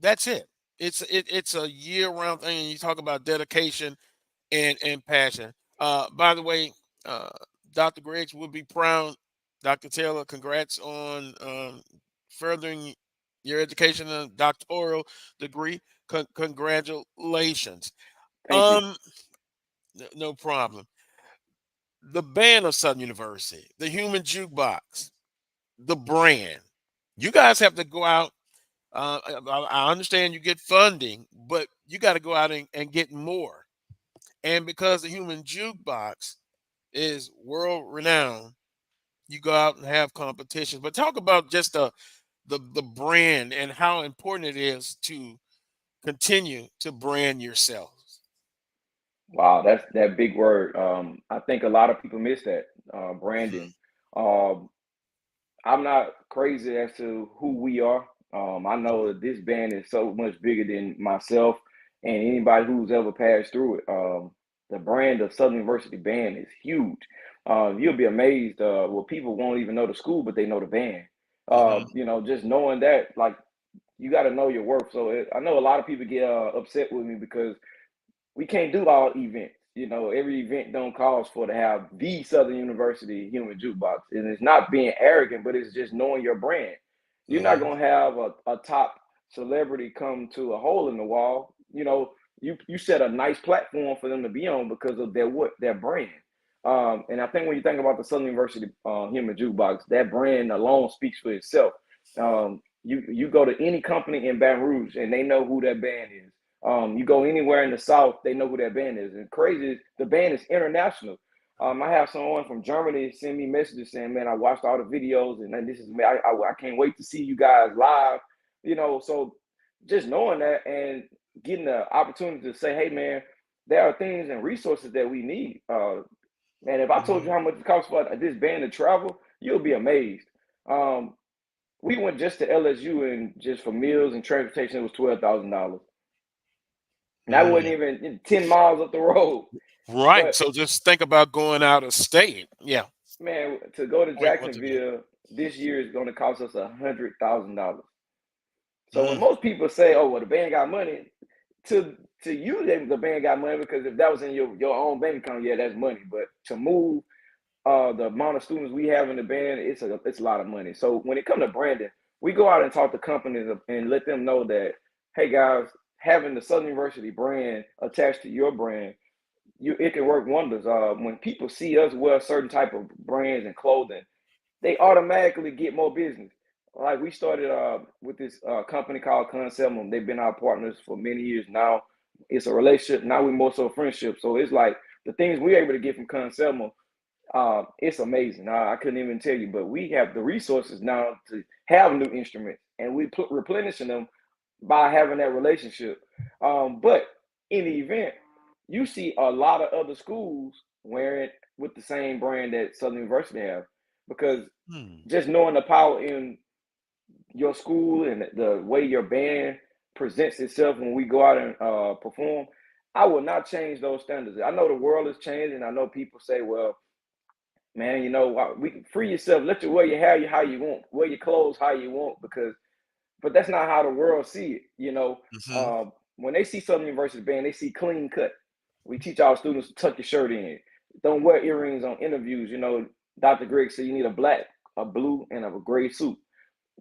That's it. It's a year round thing. And you talk about dedication and passion. By the way, Dr. Griggs would be proud. Dr. Taylor, congrats on furthering your education and doctoral degree. Congratulations. Thank you. No problem. The band of Southern University, the Human Jukebox, the brand. You guys have to go out. I understand you get funding, but you got to go out and get more. And because the Human Jukebox is world renowned, you go out and have competitions. But talk about just the brand and how important it is to continue to brand yourselves. Wow, that's that big word. I think a lot of people miss that branding. Um, I'm not crazy as to who we are. I know that this band is so much bigger than myself and anybody who's ever passed through it. The brand of Southern University Band is huge. You'll be amazed. Well, people won't even know the school, but they know the band. Just knowing that, like, you got to know your worth. So I know a lot of people get upset with me because we can't do all events. Every event don't cause for to have the Southern University Human Jukebox. And it's not being arrogant, but it's just knowing your brand. You're not going to have a top celebrity come to a hole in the wall. You set a nice platform for them to be on because of their brand. And I think when you think about the Southern University Human Jukebox, that brand alone speaks for itself. You go to any company in Baton Rouge and they know who that band is. You go anywhere in the South, they know who that band is. And crazy, the band is international. I have someone from Germany send me messages saying, "Man, I watched all the videos, and this is me. I can't wait to see you guys live." So just knowing that and getting the opportunity to say, "Hey, man, there are things and resources that we need." Man, if I told you how much it costs for this band to travel, you'll be amazed. We went just to LSU and just for meals and transportation, it was $12,000. And that wasn't even 10 miles up the road. Right. But So just think about going out of state. Yeah. man, to go to What to do. Jacksonville this year is going to cost us $100,000. So when most people say, "Oh, well, the band got money," to you, the band got money because if that was in your own bank account, yeah, that's money. But to move the amount of students we have in the band, it's a lot of money. So when it comes to branding, we go out and talk to companies and let them know that, hey guys, having the Southern University brand attached to your brand, it can work wonders. When people see us wear certain type of brands and clothing, they automatically get more business. Like we started with this company called Conselmo. They've been our partners for many years now. It's a relationship. Now we're more so friendship. So it's like the things we're able to get from Conselmo, it's amazing. I couldn't even tell you, but we have the resources now to have new instruments, and we replenishing them by having that relationship. But in the event, you see a lot of other schools wearing with the same brand that Southern University have, because just knowing the power in your school and the way your band presents itself when we go out and perform, I will not change those standards. I know the world is changing. I know people say, well, man, we can free yourself, let you wear your hair how you want, wear your clothes how you want, but that's not how the world see it. When they see Southern University band, they see clean cut. We teach our students to tuck your shirt in. Don't wear earrings on interviews. Dr. Greg said you need a black, a blue, and a gray suit.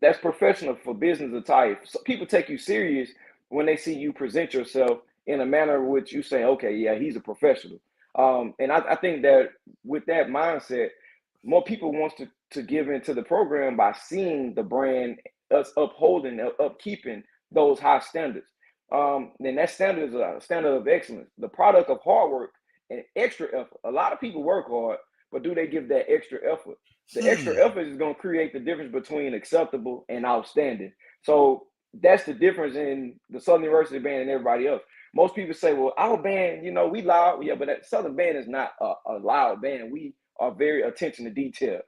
That's professional for business attire. So people take you serious when they see you present yourself in a manner which you say, okay, yeah, he's a professional. And I think that with that mindset, more people wants to give into the program by seeing the brand, us upholding, upkeeping those high standards. And that standard is a standard of excellence, the product of hard work and extra effort. A lot of people work hard, but do they give that extra effort? The extra effort is going to create the difference between acceptable and outstanding. So that's the difference in the Southern University band and everybody else. Most people say, well, our band, we loud. Yeah, but that Southern band is not a loud band. We are very attention to detail.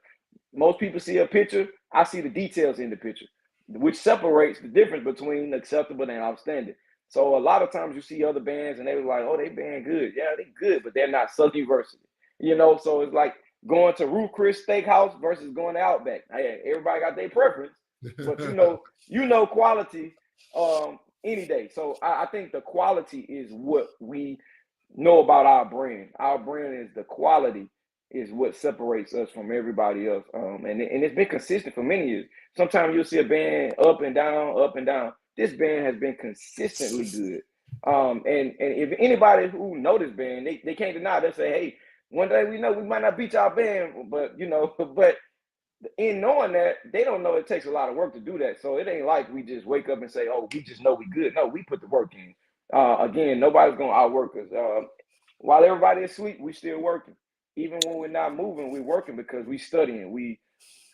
Most people see a picture. I see the details in the picture, which separates the difference between acceptable and outstanding. So a lot of times you see other bands and they were like, oh, they band good. Yeah, they good, but they're not Southern University. So it's like going to Ruth Chris Steakhouse versus going to Outback. Hey, everybody got their preference, but quality any day. So I think the quality is what we know about our brand. Our brand is the quality is what separates us from everybody else. And it's been consistent for many years. Sometimes you'll see a band up and down, up and down. This band has been consistently good. And if anybody who know this band, they can't deny, they say, hey, one day we know we might not beat our band, but but in knowing that, they don't know it takes a lot of work to do that. So it ain't like we just wake up and say, oh, we just know we good. No, we put the work in. Again, nobody's gonna outwork us. While everybody is sweet, we still working. Even when we're not moving, we're working because we studying. We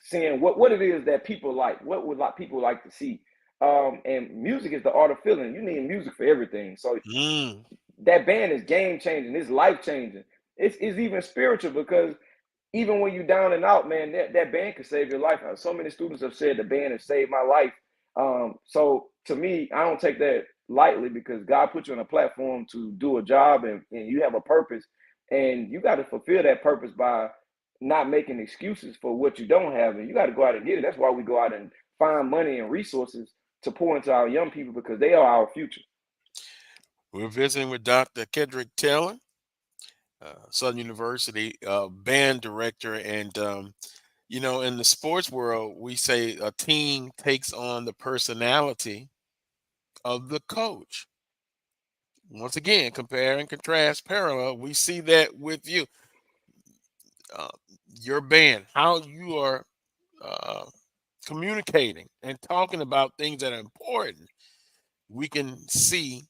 seeing what it is that people like. What would people like to see? And music is the art of feeling. You need music for everything. So that band is game changing. It's life changing. It's even spiritual, because even when you're down and out, man, that band can save your life. So many students have said the band has saved my life. So to me, I don't take that lightly, because God put you on a platform to do a job, and you have a purpose, and you got to fulfill that purpose by not making excuses for what you don't have, and you got to go out and get it. That's why we go out and find money and resources to pour into our young people, because they are our future. We're visiting with Dr. Kedrick Taylor, Southern University band director. And, in the sports world, we say a team takes on the personality of the coach. Once again, compare and contrast, parallel. We see that with you, your band, how you are communicating and talking about things that are important. We can see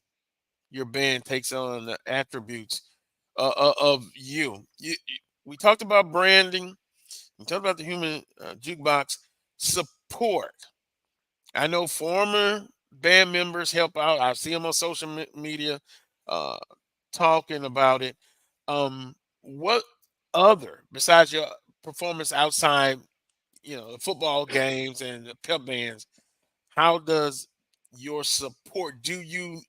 your band takes on the attributes of you. We talked about branding. We talked about the human jukebox support. I know former band members help out. I see them on social media talking about it. What other, besides your performance outside, the football games and the pep bands, how does your support, do you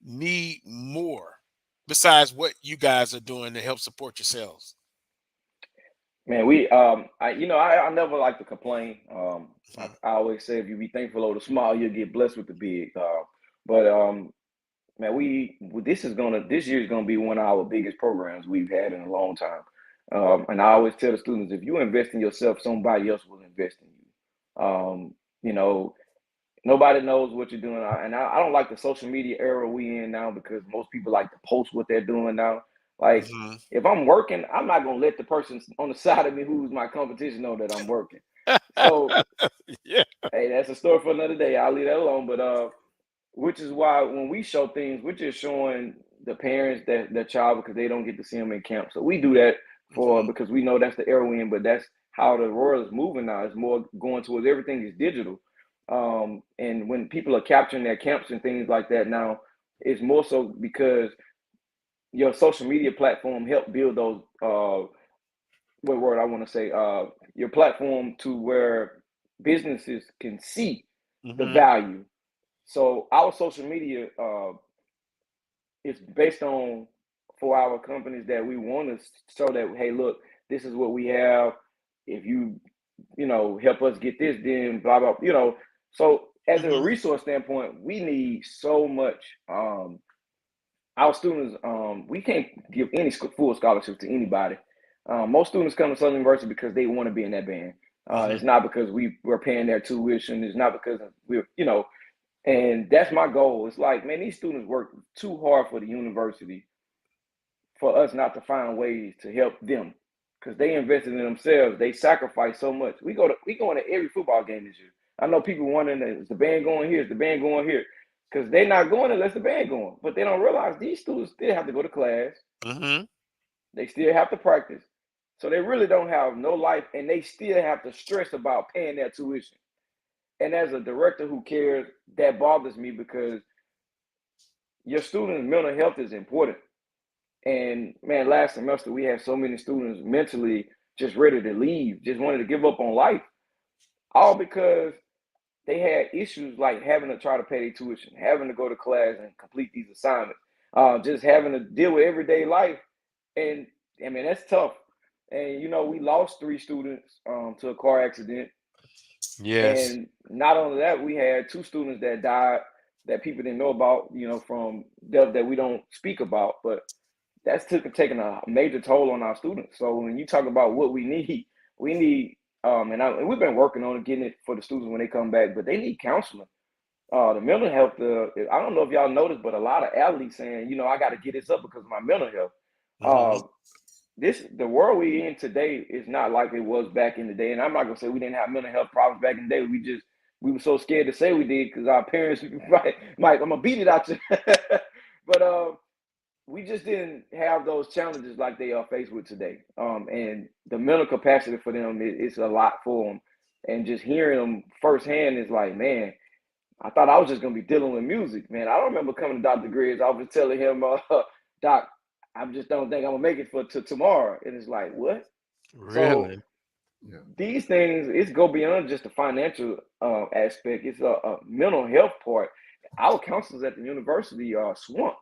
need more besides what you guys are doing to help support yourselves? Man, I never like to complain. I always say, if you be thankful over the small, you'll get blessed with the big. Man, this year is gonna be one of our biggest programs we've had in a long time. And I always tell the students, if you invest in yourself, somebody else will invest in you. Nobody knows what you're doing. And I don't like the social media era we in now, because most people like to post what they're doing now. Like, if I'm working, I'm not going to let the person on the side of me who's my competition know that I'm working. So, yeah. Hey, that's a story for another day. I'll leave that alone. But which is why when we show things, we're just showing the parents that their child, because they don't get to see them in camp. So we do that because we know that's the era we're in, but that's how the world is moving now. It's more going towards everything is digital. And when people are capturing their camps and things like that now, it's more so because your social media platform helped build those what word I want to say your platform to where businesses can see the value. So our social media is based on for our companies that we want to show that, hey, look, this is what we have. If you help us get this, then blah blah. So as a resource standpoint, we need so much. Our students, we can't give any full scholarship to anybody. Most students come to Southern University because they want to be in that band. It's not because we're paying their tuition. It's not because we're, and that's my goal. It's like, man, these students work too hard for the university for us not to find ways to help them because they invested in themselves. They sacrifice so much. We going to every football game this year. I know people wondering, is the band going here? Is the band going here? Because they're not going unless the band going. But they don't realize these students still have to go to class. They still have to practice. So they really don't have no life, and they still have to stress about paying their tuition. And as a director who cares, that bothers me because your students' mental health is important. And man, last semester we had so many students mentally just ready to leave, just wanted to give up on life, all because they had issues like having to try to pay their tuition, having to go to class and complete these assignments, just having to deal with everyday life. And I mean, that's tough. And, we lost 3 students to a car accident. Yes. And not only that, we had 2 students that died that people didn't know about, from death that we don't speak about. But that's taking a major toll on our students. So when you talk about what we need, and we've been working on getting it for the students when they come back, but they need counseling. The mental health, I don't know if y'all noticed, but a lot of athletes saying, I got to get this up because of my mental health. The world we in today is not like it was back in the day. And I'm not gonna say we didn't have mental health problems back in the day. We were so scared to say we did because our parents, right, Mike, I'm gonna beat it out you. But we just didn't have those challenges like they are faced with today. And the mental capacity for them is a lot for them. And just hearing them firsthand is like, man, I thought I was just gonna be dealing with music, man. I don't remember coming to Dr. Griggs. I was telling him, Doc, I just don't think I'm gonna make it for tomorrow. And it's like, what? Really? So these things, it's go beyond just the financial aspect. It's a mental health part. Our counselors at the university are swamped.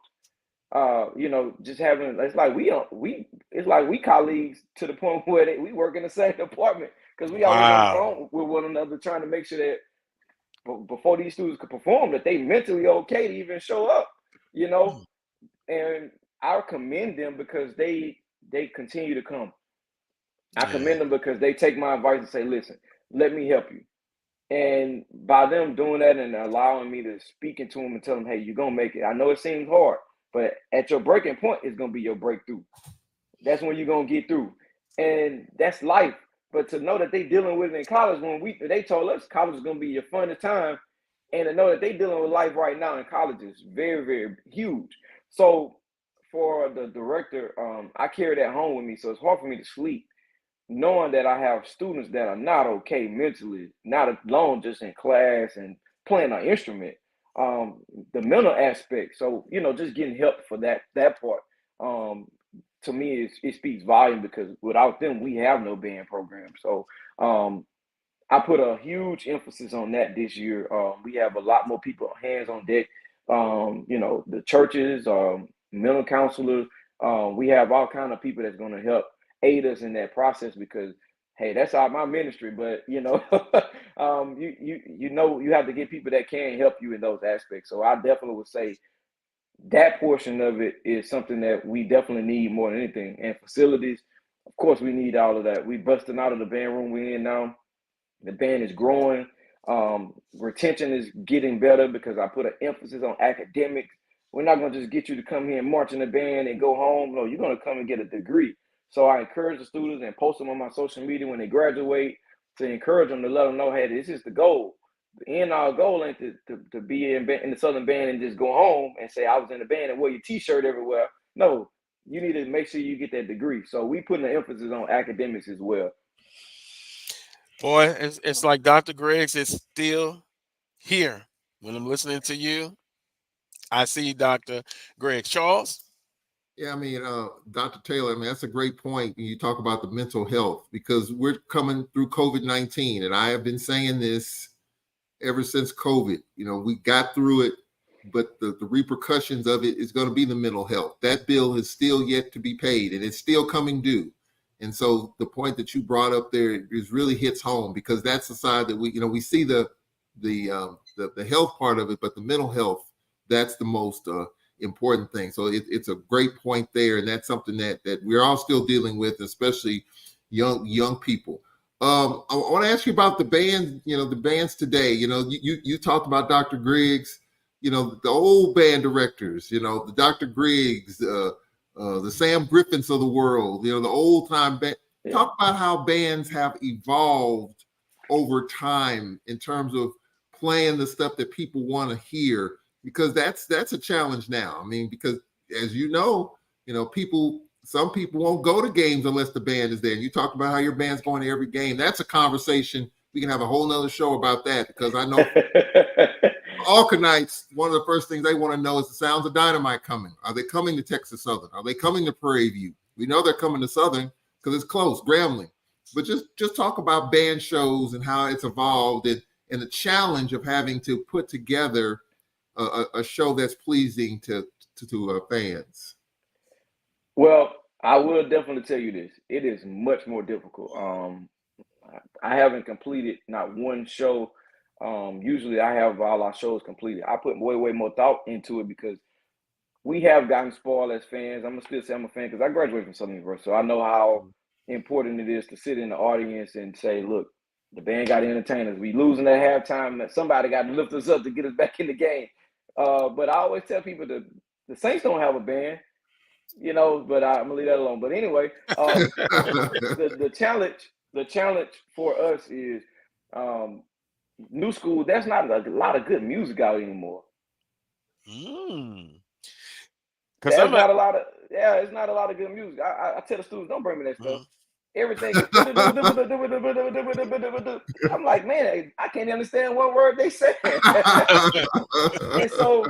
Just having it's like we colleagues to the point where we work in the same department because we always on the phone with one another trying to make sure that before these students could perform that they mentally okay to even show up. And I commend them because they continue to come. I commend them because they take my advice and say, listen, let me help you. And by them doing that and allowing me to speak into them and tell them, hey, you're going to make it. I know it seems hard, but at your breaking point, it's going to be your breakthrough. That's when you're going to get through. And that's life. But to know that they dealing with it in college, they told us college is going to be your funnest time. And to know that they dealing with life right now in college is very, very huge. So for the director, I carry that home with me. So it's hard for me to sleep knowing that I have students that are not okay mentally, not alone just in class and playing an instrument. The mental aspect. So, just getting help for that part. To me, it speaks volume because without them, we have no band program. So I put a huge emphasis on that this year. We have a lot more people hands on deck. The churches, mental counselors. We have all kind of people that's going to help aid us in that process because, hey, that's my ministry. But you have to get people that can help you in those aspects. So I definitely would say that portion of it is something that we definitely need more than anything. And facilities, of course, we need all of that. We busting out of the band room we're in now. The band is growing. Retention is getting better because I put an emphasis on academics. We're not going to just get you to come here and march in the band and go home. No, you're going to come and get a degree. So I encourage the students and post them on my social media when they graduate to encourage them to let them know, hey, this is the goal. The end all goal ain't to be in the Southern band and just go home and say I was in the band and wear your T-shirt everywhere. No, you need to make sure you get that degree. So we putting the emphasis on academics as well. Boy, it's like Dr. Griggs is still here when I'm listening to you. I see Dr. Greg Charles. Yeah, I mean, Dr. Taylor, I mean, that's a great point. You talk about the mental health because we're coming through COVID-19, and I have been saying this ever since COVID. You know, we got through it, but the repercussions of it is going to be the mental health. That bill is still yet to be paid, and it's still coming due. And so the point that you brought up there is really hits home because that's the side that we see the health part of it, but the mental health, that's the most important thing. So it's a great point there, and that's something that we're all still dealing with, especially young people. I want to ask you about the band. You know, the bands today. You know, you talked about Dr. Griggs. You know, the old band directors. You know, the Dr. Griggs, the Sam Griffins of the world. You know, the old time band. Yeah. Talk about how bands have evolved over time in terms of playing the stuff that people want to hear. Because that's a challenge now. I mean, because as you know, some people won't go to games unless the band is there. And you talk about how your band's going to every game. That's a conversation. We can have a whole nother show about that because I know Alkanites, one of the first things they want to know is the Sounds of Dynamite coming. Are they coming to Texas Southern? Are they coming to Prairie View? We know they're coming to Southern because it's close, Grambling. But just talk about band shows and how it's evolved and the challenge of having to put together a show that's pleasing to fans. Well, I will definitely tell you this. It is much more difficult. I haven't completed not one show. Usually I have all our shows completed. I put way more thought into it because we have gotten spoiled as fans. I'm going to still say I'm a fan because I graduated from Southern University. So I know how important it is to sit in the audience and say, look, the band got to entertain us. We losing at halftime. Somebody got to lift us up to get us back in the game. But I always tell people the Saints don't have a band, you know, but I'm gonna leave that alone. But anyway, the challenge for us is new school. There's not a lot of good music out anymore. Because it's not a lot of good music. I tell the students, don't bring me that stuff. Everything is I'm like, man, I can't understand one word they say. And so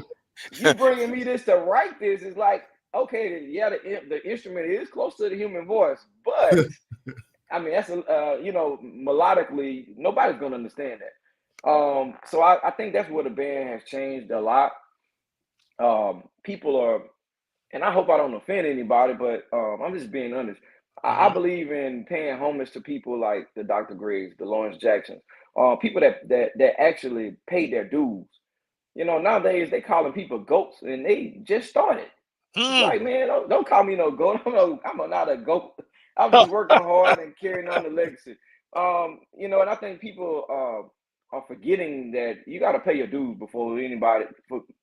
you bringing me this to write this is like, okay, yeah, the instrument is close to the human voice, but I mean, that's melodically, nobody's gonna understand that. So I think that's where the band has changed a lot. People are, and I hope I don't offend anybody, but I'm just being honest. I believe in paying homage to people like the Dr. Griggs, the Lawrence Jacksons, people that actually paid their dues. You know, nowadays they calling people goats, and they just started. It's like, man, don't call me no goat. I'm not a goat. I'm just working hard and carrying on the legacy. You know, and I think people are forgetting that you got to pay your dues before anybody.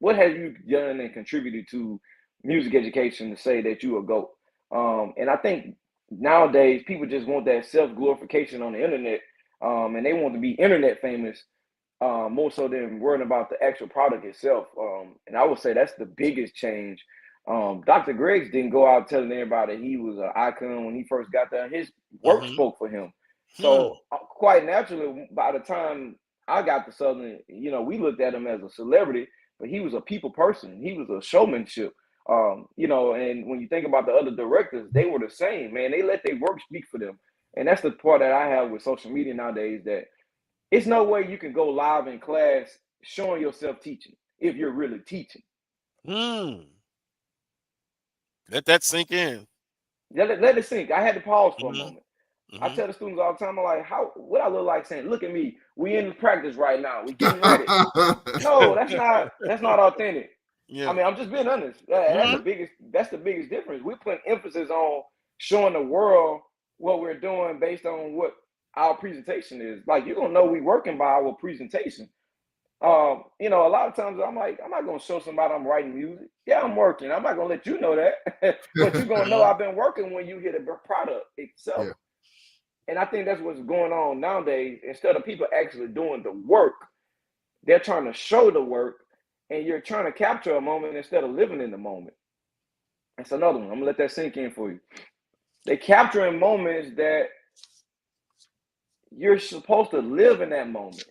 What have you done and contributed to music education to say that you a GOAT? And I think nowadays people just want that self-glorification on the internet, and they want to be internet famous more so than worrying about the actual product itself. And I would say that's the biggest change. Dr. Griggs didn't go out telling everybody he was an icon when he first got there. His work spoke for him. So quite naturally, by the time I got to Southern, you know, we looked at him as a celebrity, but he was a people person. He was a showmanship. You know, and when you think about the other directors, they were the same, man. They let their work speak for them. And that's the part that I have with social media nowadays, that it's no way you can go live in class showing yourself teaching if you're really teaching. Let that sink in. Let it sink. I had to pause for a moment. I tell the students all the time, I'm like, what I look like saying, look at me, we in practice right now, we getting ready. No, that's not authentic. Yeah. I mean, I'm just being honest. That's the biggest difference. We're putting emphasis on showing the world what we're doing based on what our presentation is. Like, you're gonna know we working by our presentation. You know, a lot of times I'm like, I'm not gonna show somebody I'm writing music. Yeah, I'm working. I'm not gonna let you know that, but you're gonna know I've been working when you hear the product itself. Yeah. And I think that's what's going on nowadays. Instead of people actually doing the work, they're trying to show the work, and you're trying to capture a moment instead of living in the moment. That's another one. I'm gonna let that sink in for you. They're capturing moments that you're supposed to live in that moment.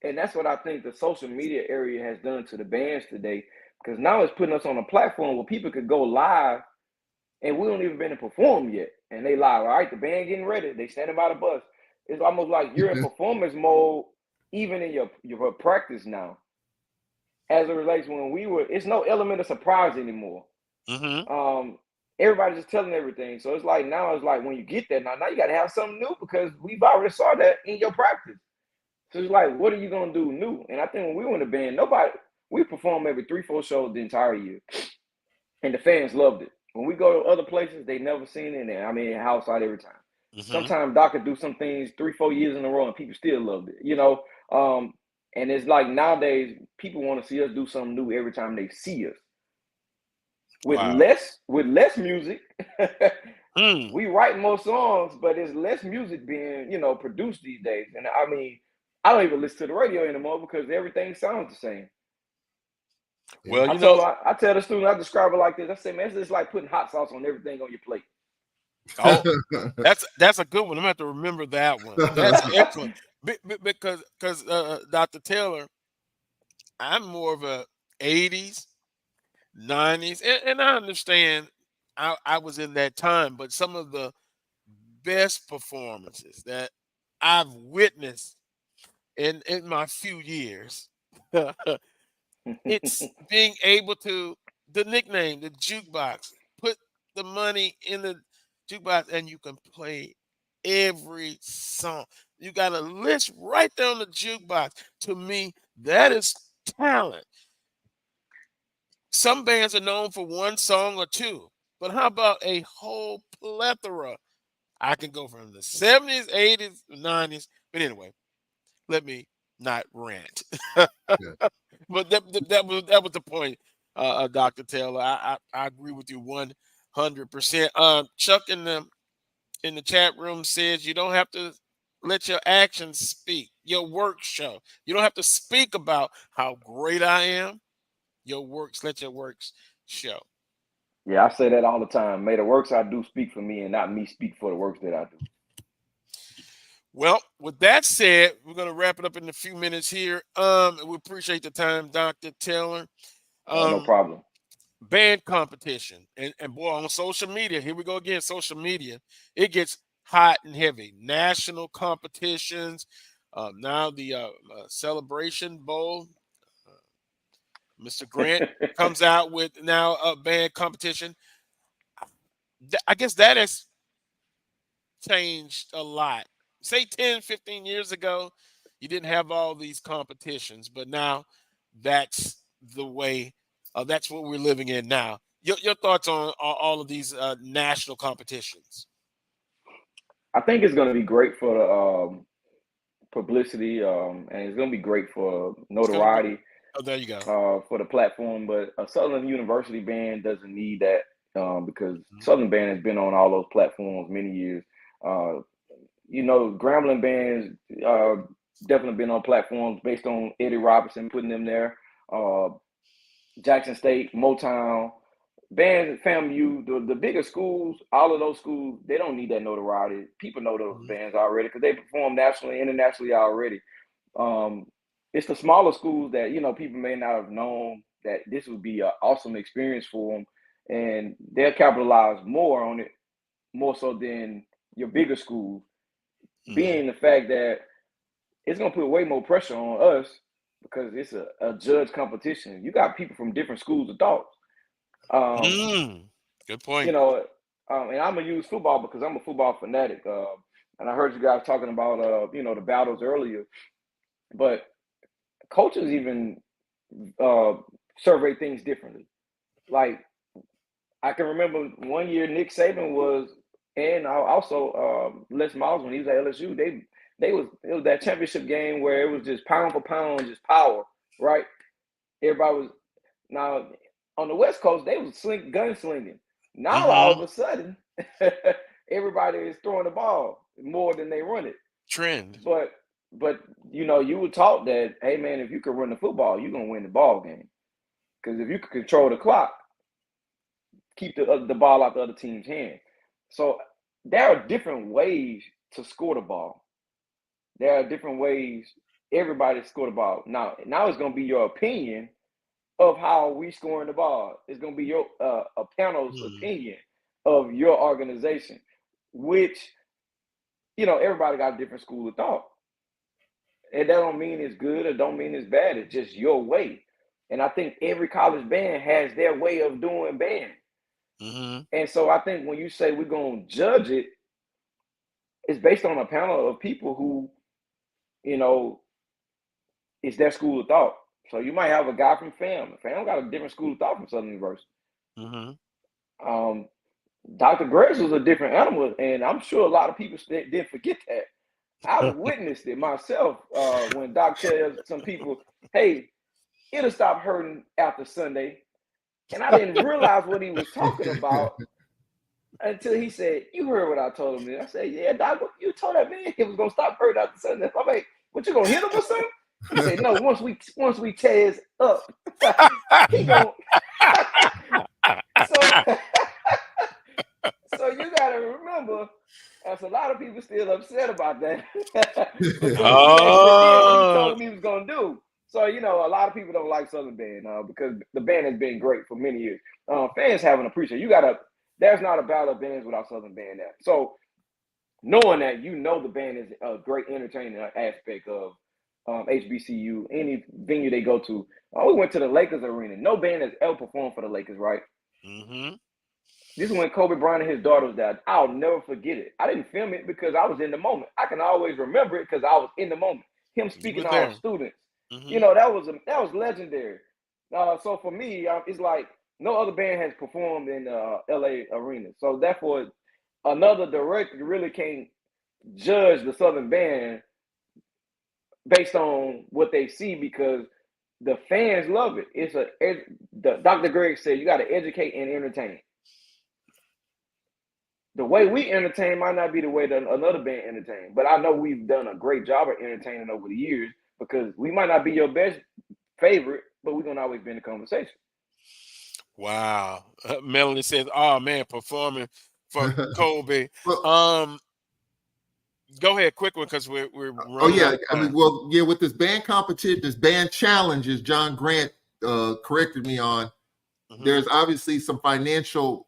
And that's what I think the social media area has done to the bands today, because now it's putting us on a platform where people could go live and we don't even been to perform yet. And they live, all right, the band getting ready, they standing by the bus. It's almost like you're in performance mode, even in your practice now. As it relates when we were, it's no element of surprise anymore. Everybody's just telling everything. So it's like now it's like when you get there, now you got to have something new because we've already saw that in your practice. So it's like, what are you gonna do new? And I think when we were in the band, we perform every 3-4 shows the entire year, and the fans loved it. When we go to other places, they never seen it. And I mean, outside every time. Sometimes Doc could do some things 3-4 years in a row, and people still loved it. You know, and it's like nowadays people want to see us do something new every time they see us. With less music, we write more songs, but there's less music being, produced these days. And I mean, I don't even listen to the radio anymore because everything sounds the same. Well, I tell the student, I describe it like this. I say, man, it's just like putting hot sauce on everything on your plate. Oh, that's a good one. I'm gonna have to remember that one. That's excellent. Because Dr. Taylor, I'm more of a 80s, 90s, and I understand I was in that time, but some of the best performances that I've witnessed in my few years, it's being able to, the nickname, the jukebox, put the money in the jukebox and you can play every song. You got a list right there on the jukebox. To me, that is talent. Some bands are known for one song or two, but how about a whole plethora? I can go from the 70s, 80s, 90s. But anyway, let me not rant. But that was the point, Dr. Taylor. I agree with you 100%. Chuck in the chat room says you don't have to let your actions speak. Your work show. You don't have to speak about how great I am. Let your works show. Yeah, I say that all the time. May the works I do speak for me and not me speak for the works that I do. Well, with that said, we're going to wrap it up in a few minutes here. We appreciate the time, Dr. Taylor. No problem. Band competition. And boy, on social media, here we go again, social media, it gets hot and heavy. National competitions. Now the Celebration Bowl. Mr. Grant comes out with now a band competition. I guess that has changed a lot. Say 10, 15 years ago, you didn't have all these competitions, but now that's the way, that's what we're living in now. Your thoughts on all of these national competitions? I think it's going to be great for the publicity, and it's going to be great for notoriety. Oh, there you go. For the platform, but a Southern University band doesn't need that because Southern band has been on all those platforms many years. Grambling bands definitely been on platforms based on Eddie Robinson putting them there. Jackson State, Motown, bands, FAMU, the bigger schools, all of those schools, they don't need that notoriety. People know those bands already because they perform nationally, internationally already. It's the smaller schools that, people may not have known that this would be an awesome experience for them, and they'll capitalize more on it, more so than your bigger schools, being the fact that it's going to put way more pressure on us because it's a judge competition. You got people from different schools of thought. Good point. And I'm going to use football because I'm a football fanatic. And I heard you guys talking about, the battles earlier, but coaches even survey things differently. Like, I can remember one year Nick Saban was, and also Les Miles when he was at LSU. It was that championship game where it was just pound for pound, just power, right? Everybody was, now on the West Coast they was gunslinging. Now all of a sudden, everybody is throwing the ball more than they run it. Trend. But you were taught that, hey man, if you can run the football, you're gonna win the ball game. Because if you can control the clock, keep the ball out the other team's hand. So there are different ways to score the ball. There are different ways everybody scored the ball. Now it's going to be your opinion of how we scoring the ball. It's going to be your a panel's opinion of your organization, which, you know, everybody got a different school of thought. And that don't mean it's good or don't mean it's bad. It's just your way. And I think every college band has their way of doing band. And so I think when you say we're going to judge it, it's based on a panel of people who, you know, it's their school of thought. So you might have a guy from FAM. FAM got a different school of thought from Southern University. Dr. Grace was a different animal, and I'm sure a lot of people didn't forget that. I witnessed it myself when Doc tells some people, hey, it'll stop hurting after Sunday. And I didn't realize what he was talking about until he said, you heard what I told him. And I said, yeah, Doc, you told that man it was going to stop hurting after Sunday. I'm like, what, you going to hit him or something? He said, no, once we tear his up, he going So you got to remember, there's a lot of people still upset about that. Because he actually did what he told him he was going to do. So, you know, a lot of people don't like Southern Band because the band has been great for many years. Fans haven't appreciated. There's not a battle of bands without Southern Band now. So knowing that, you know, the band is a great entertaining aspect of HBCU, any venue they go to. We went to the Lakers arena. No band has ever performed for the Lakers, right? This is when Kobe Bryant and his daughter was there. I'll never forget it. I didn't film it because I was in the moment. I can always remember it because I was in the moment. Him speaking to our students. You know, that was legendary. So for me, it's like no other band has performed in LA arena. So therefore, another director really can't judge the Southern Band based on what they see because the fans love it. Dr. Greg said you got to educate and entertain. The way we entertain might not be the way that another band entertain, but I know we've done a great job of entertaining over the years because we might not be your best favorite, but we're going to always be in the conversation. Wow. Melanie says, oh, man, performing for Kobe. Go ahead, quick one, because we're running out of time. With this band competition, this band challenge, as John Grant corrected me on, there's obviously some financials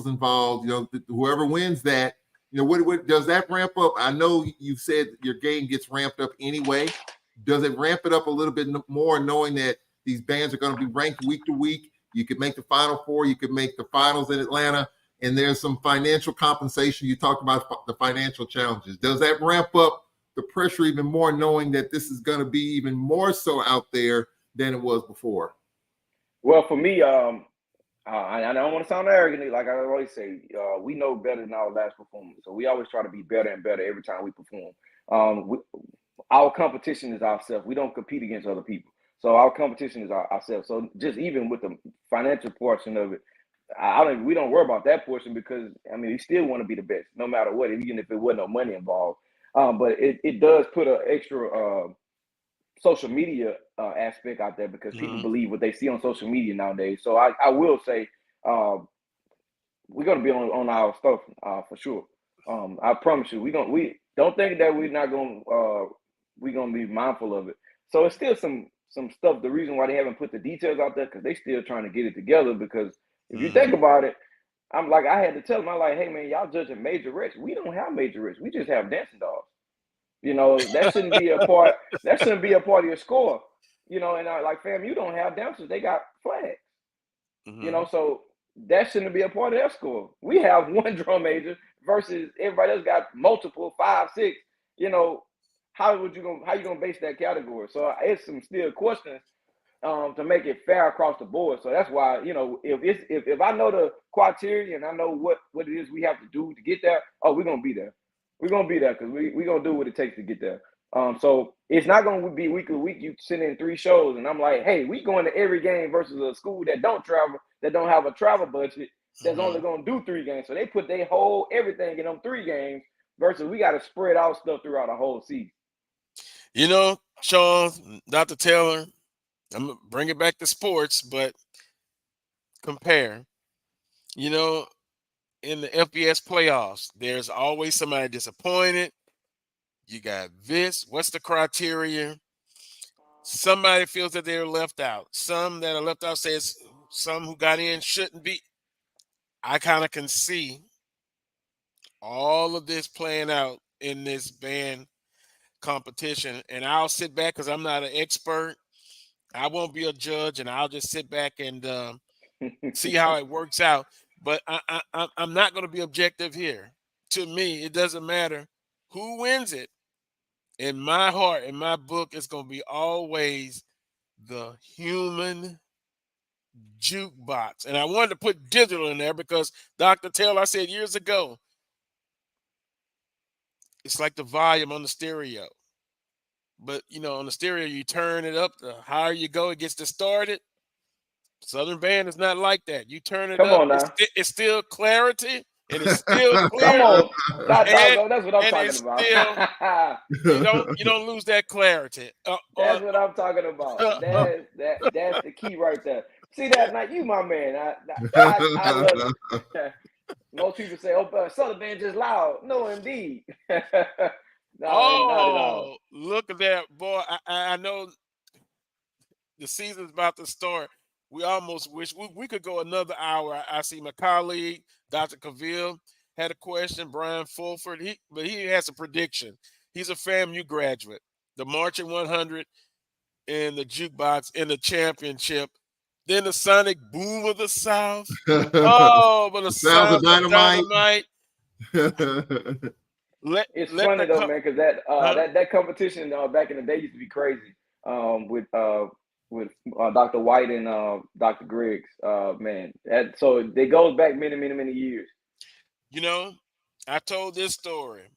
involved. You know, whoever wins that, you know, what does that ramp up? I know you said your game gets ramped up anyway. Does it ramp it up a little bit more, knowing that these bands are going to be ranked week to week? You could make the Final Four, you could make the finals in Atlanta, and there's some financial compensation. You talked about the financial challenges. Does that ramp up the pressure even more, knowing that this is going to be even more so out there than it was before? Well, for me, I don't want to sound arrogant. Like I always say, we know better than our last performance. So we always try to be better and better every time we perform. Our competition is ourselves. We don't compete against other people. So our competition is ourselves. So just even with the financial portion of it, we don't worry about that portion because, I mean, we still want to be the best no matter what, even if there wasn't no money involved. But it does put an extra social media aspect out there because people believe what they see on social media nowadays. So I will say we're going to be on our stuff for sure. I promise you, we don't think that we're going to be mindful of it. So it's still some stuff. The reason why they haven't put the details out there because they still trying to get it together. Because if you think about it, I had to tell them, I'm like, hey man, y'all judging Major Rich. We don't have Major Rich. We just have dancing dogs. You know, that shouldn't be a part. That shouldn't be a part of your score. You know, and fam, you don't have dancers. They got flags. You know, so that shouldn't be a part of their score. We have one drum major versus everybody else got multiple, 5, 6. You know, how you gonna base that category? So it's some still questions to make it fair across the board. So that's why, you know, if I know the criteria and I know what it is we have to do to get there, we're gonna be there. We're going to be there because we're going to do what it takes to get there. So it's not going to be week to week. You sit in 3 shows and I'm like, hey, we going to every game versus a school that don't travel, that don't have a travel budget, that's only going to do 3 games. So they put their whole everything in them 3 games versus we got to spread out stuff throughout the whole season. You know, Sean, Dr. Taylor, I'm going to bring it back to sports, but compare. You know, in the FBS playoffs, there's always somebody disappointed. You got this. What's the criteria? Somebody feels that they're left out. Some that are left out says some who got in shouldn't be. I kind of can see all of this playing out in this band competition, and I'll sit back because I'm not an expert. I won't be a judge, and I'll just sit back and see how it works out. But I'm not going to be objective here. To me, it doesn't matter who wins it. In my heart, in my book, it's going to be always the human jukebox. And I wanted to put digital in there because Dr. Taylor, I said years ago, it's like the volume on the stereo. But, on the stereo, you turn it up, the higher you go, it gets distorted. Southern Band is not like that. You turn it Come up, on now. it's still clarity, and it's still clear. Come on. And that's what I'm talking about. Still, you don't lose that clarity. That's what I'm talking about. That's the key right there. See that? Now you my man. I love it. Most people say, "Oh, Southern Band just loud." No, indeed. No, not at all. Look at that, boy! I know the season's about to start. We almost wish we could go another hour. I see my colleague, Dr. Cavill, had a question. Brian Fulford, but he has a prediction. He's a FAMU graduate. The Marching 100 in the jukebox in the championship. Then the sonic boom of the South. Oh, but the sound of dynamite. It's funny though, man, because that competition back in the day used to be crazy. With Dr. White and Dr. Griggs, man. So it goes back many, many, many years. I told this story.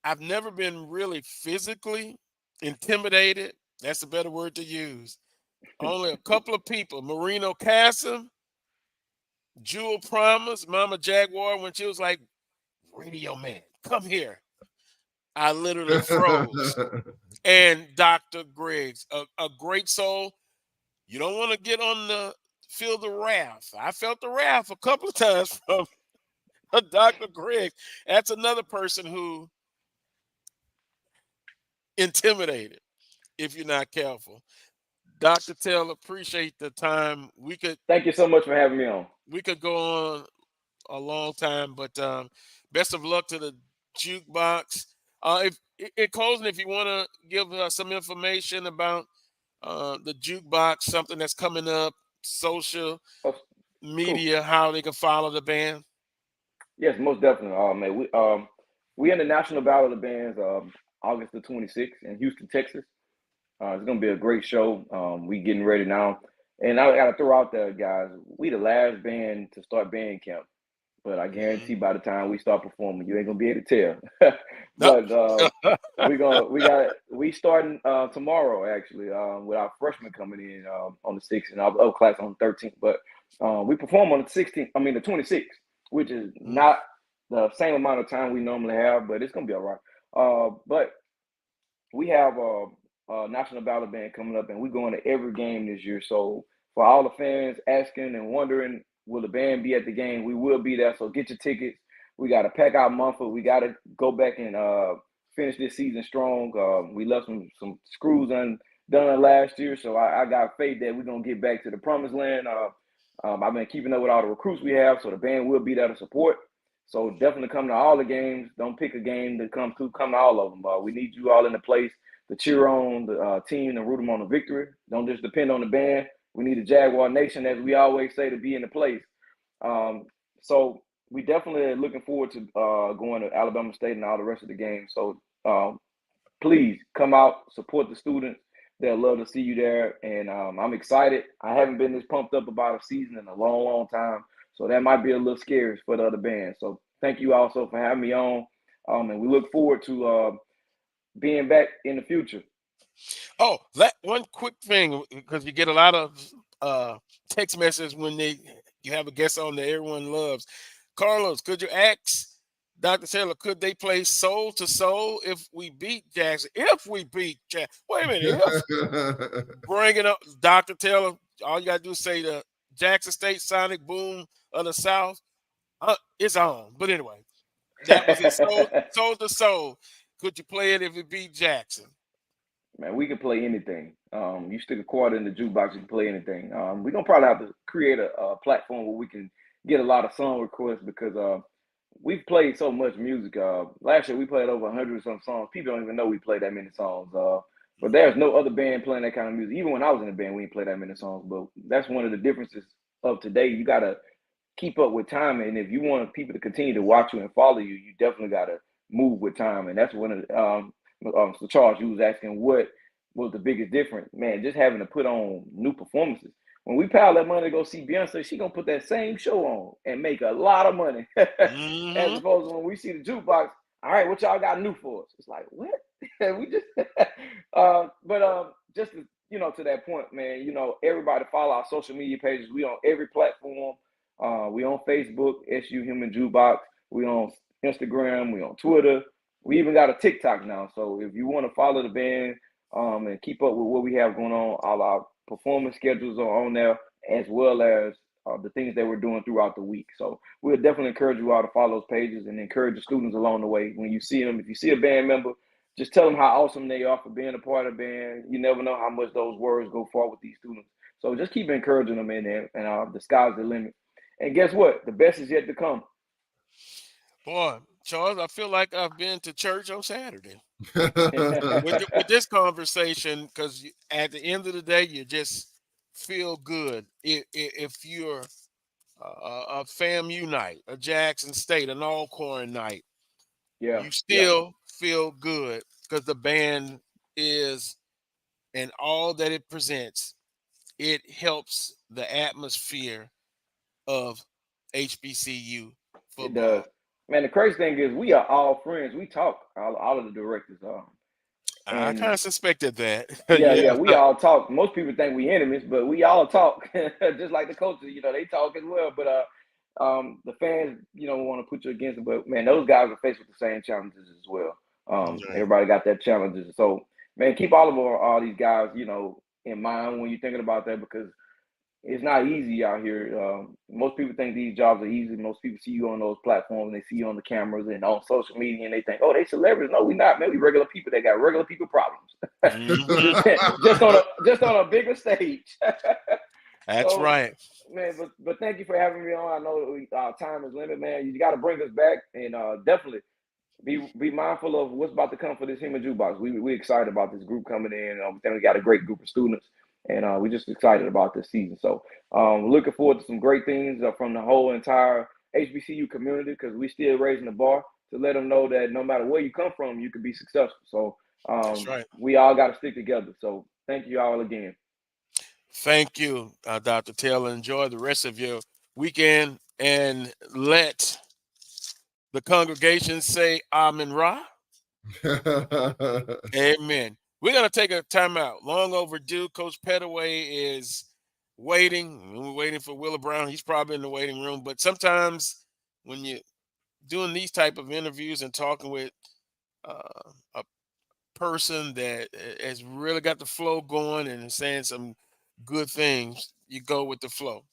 I've never been really physically intimidated. That's a better word to use. Only a couple of people, Marino Cassim, Jewel Promise, Mama Jaguar, when she was like, "Radio man, come here." I literally froze. And Dr. Griggs, a great soul. You don't want to feel the wrath. I felt the wrath a couple of times from Dr. Griggs. That's another person who intimidated if you're not careful. Dr. Taylor, appreciate the time. Thank you so much for having me on. We could go on a long time, but best of luck to the jukebox. If in closing, if you want to give some information about the jukebox, something that's coming up, social media, cool. How they can follow the band. Yes, most definitely. Man, we in the National Battle of the Bands, August the 26th in Houston, Texas. It's gonna be a great show. We getting ready now, and I gotta throw out there, guys. We the last band to start band camp. But I guarantee by the time we start performing, you ain't gonna be able to tell. But we starting tomorrow actually with our freshmen coming in on the 6th and our class on the 13th. But we perform on the 16th. I mean the 26th, which is not the same amount of time we normally have, but it's gonna be all right. But we have a National Battle Band coming up, and we're going to every game this year. So for all the fans asking and wondering, will the band be at the game? We will be there, so get your tickets. We got to pack out Mumford. We got to go back and finish this season strong. We left some screws undone last year, so I got faith that we're going to get back to the promised land. I've been keeping up with all the recruits we have, so the band will be there to support. So definitely come to all the games. Don't pick a game to come to. Come to all of them. We need you all in the place to cheer on the team and root them on the victory. Don't just depend on the band. We need a Jaguar Nation, as we always say, to be in the place. So we definitely are looking forward to going to Alabama State and all the rest of the games. So please come out, support the students. They'll love to see you there. And I'm excited. I haven't been this pumped up about a season in a long, long time. So that might be a little scary for the other bands. So thank you also for having me on. And we look forward to being back in the future. Oh, that one quick thing, because you get a lot of text messages when you have a guest on that everyone loves. Carlos, could you ask Dr. Taylor, could they play soul to soul if we beat Jackson? If we beat Jackson. Wait a minute. If. Bring it up, Dr. Taylor. All you got to do is say the Jackson State Sonic Boom of the South. It's on. But anyway, that was it. Soul to soul. Could you play it if it beat Jackson? Man, we can play anything. You stick a quarter in the jukebox, you can play anything. We're gonna probably have to create a platform where we can get a lot of song requests because we've played so much music. Last year we played over 100 or some songs. People don't even know we played that many songs. But there's no other band playing that kind of music. Even when I was in the band, we didn't play that many songs. But that's one of the differences of today. You gotta keep up with time, and if you want people to continue to watch you and follow you, you definitely gotta move with time. And that's one of the so Charles, you was asking what was the biggest difference. Man, just having to put on new performances. When we pay all that money to go see Beyonce, she gonna put that same show on and make a lot of money. As opposed to when we see the jukebox, all right, what y'all got new for us? It's like, what? We just just to, to that point, man, everybody follow our social media pages. We on every platform. We on Facebook, SU Human Jukebox. We on Instagram. We on Twitter. We even got a TikTok now. So if you want to follow the band and keep up with what we have going on, all our performance schedules are on there, as well as the things that we're doing throughout the week. So we'll definitely encourage you all to follow those pages and encourage the students along the way. When you see them, if you see a band member, just tell them how awesome they are for being a part of the band. You never know how much those words go far with these students. So just keep encouraging them in there, and the sky's the limit. And guess what? The best is yet to come. Boy, Charles, I feel like I've been to church on Saturday with this conversation, because at the end of the day, you just feel good. If you're a FAMU night, a Jackson State, an Alcorn night, you still feel good because the band is, and all that it presents, it helps the atmosphere of HBCU football. It does. Man, the crazy thing is we are all friends. We talk, all of the directors are. I kind of suspected that. Yeah, we all talk. Most people think we enemies, but we all talk. Just like the coaches, they talk as well. But the fans, want to put you against it. But man, those guys are faced with the same challenges as well. Everybody got their challenges. So man, keep all these guys, in mind when you're thinking about that, because it's not easy out here. Most people think these jobs are easy. Most people see you on those platforms, and they see you on the cameras and on social media, and they think, oh, they celebrities. No, we not, man. We regular people that got regular people problems. just on a bigger stage. That's right. Man, but thank you for having me on. I know our time is limited, man. You got to bring us back, and definitely be mindful of what's about to come for this Human Jukebox. We excited about this group coming in. We think we got a great group of students. And we're just excited about this season. So looking forward to some great things from the whole entire HBCU community, because we still raising the bar to let them know that no matter where you come from, you can be successful. So that's right. We all got to stick together. So thank you all again. Thank you, Dr. Taylor. Enjoy the rest of your weekend, and let the congregation say Amen Ra. Amen. We're going to take a timeout. Long overdue. Coach Pettaway is waiting. We're waiting for Willa Brown. He's probably in the waiting room. But sometimes when you're doing these type of interviews and talking with a person that has really got the flow going and is saying some good things, you go with the flow.